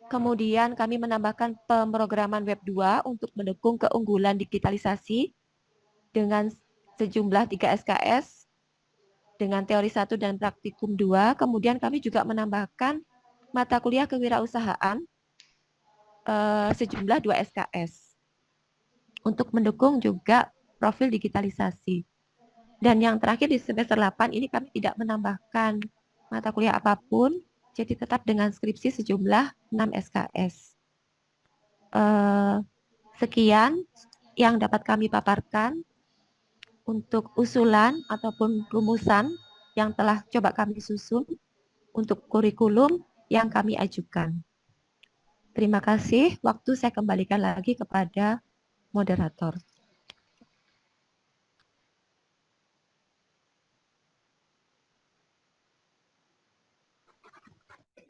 Kemudian kami menambahkan pemrograman web 2 untuk mendukung keunggulan digitalisasi dengan sejumlah 3 SKS dengan teori 1 dan praktikum 2. Kemudian kami juga menambahkan mata kuliah kewirausahaan sejumlah 2 SKS untuk mendukung juga profil digitalisasi. Dan yang terakhir di semester 8 ini kami tidak menambahkan mata kuliah apapun, jadi tetap dengan skripsi sejumlah 6 SKS. Sekian yang dapat kami paparkan untuk usulan ataupun rumusan yang telah coba kami susun untuk kurikulum yang kami ajukan. Terima kasih, waktu saya kembalikan lagi kepada moderator.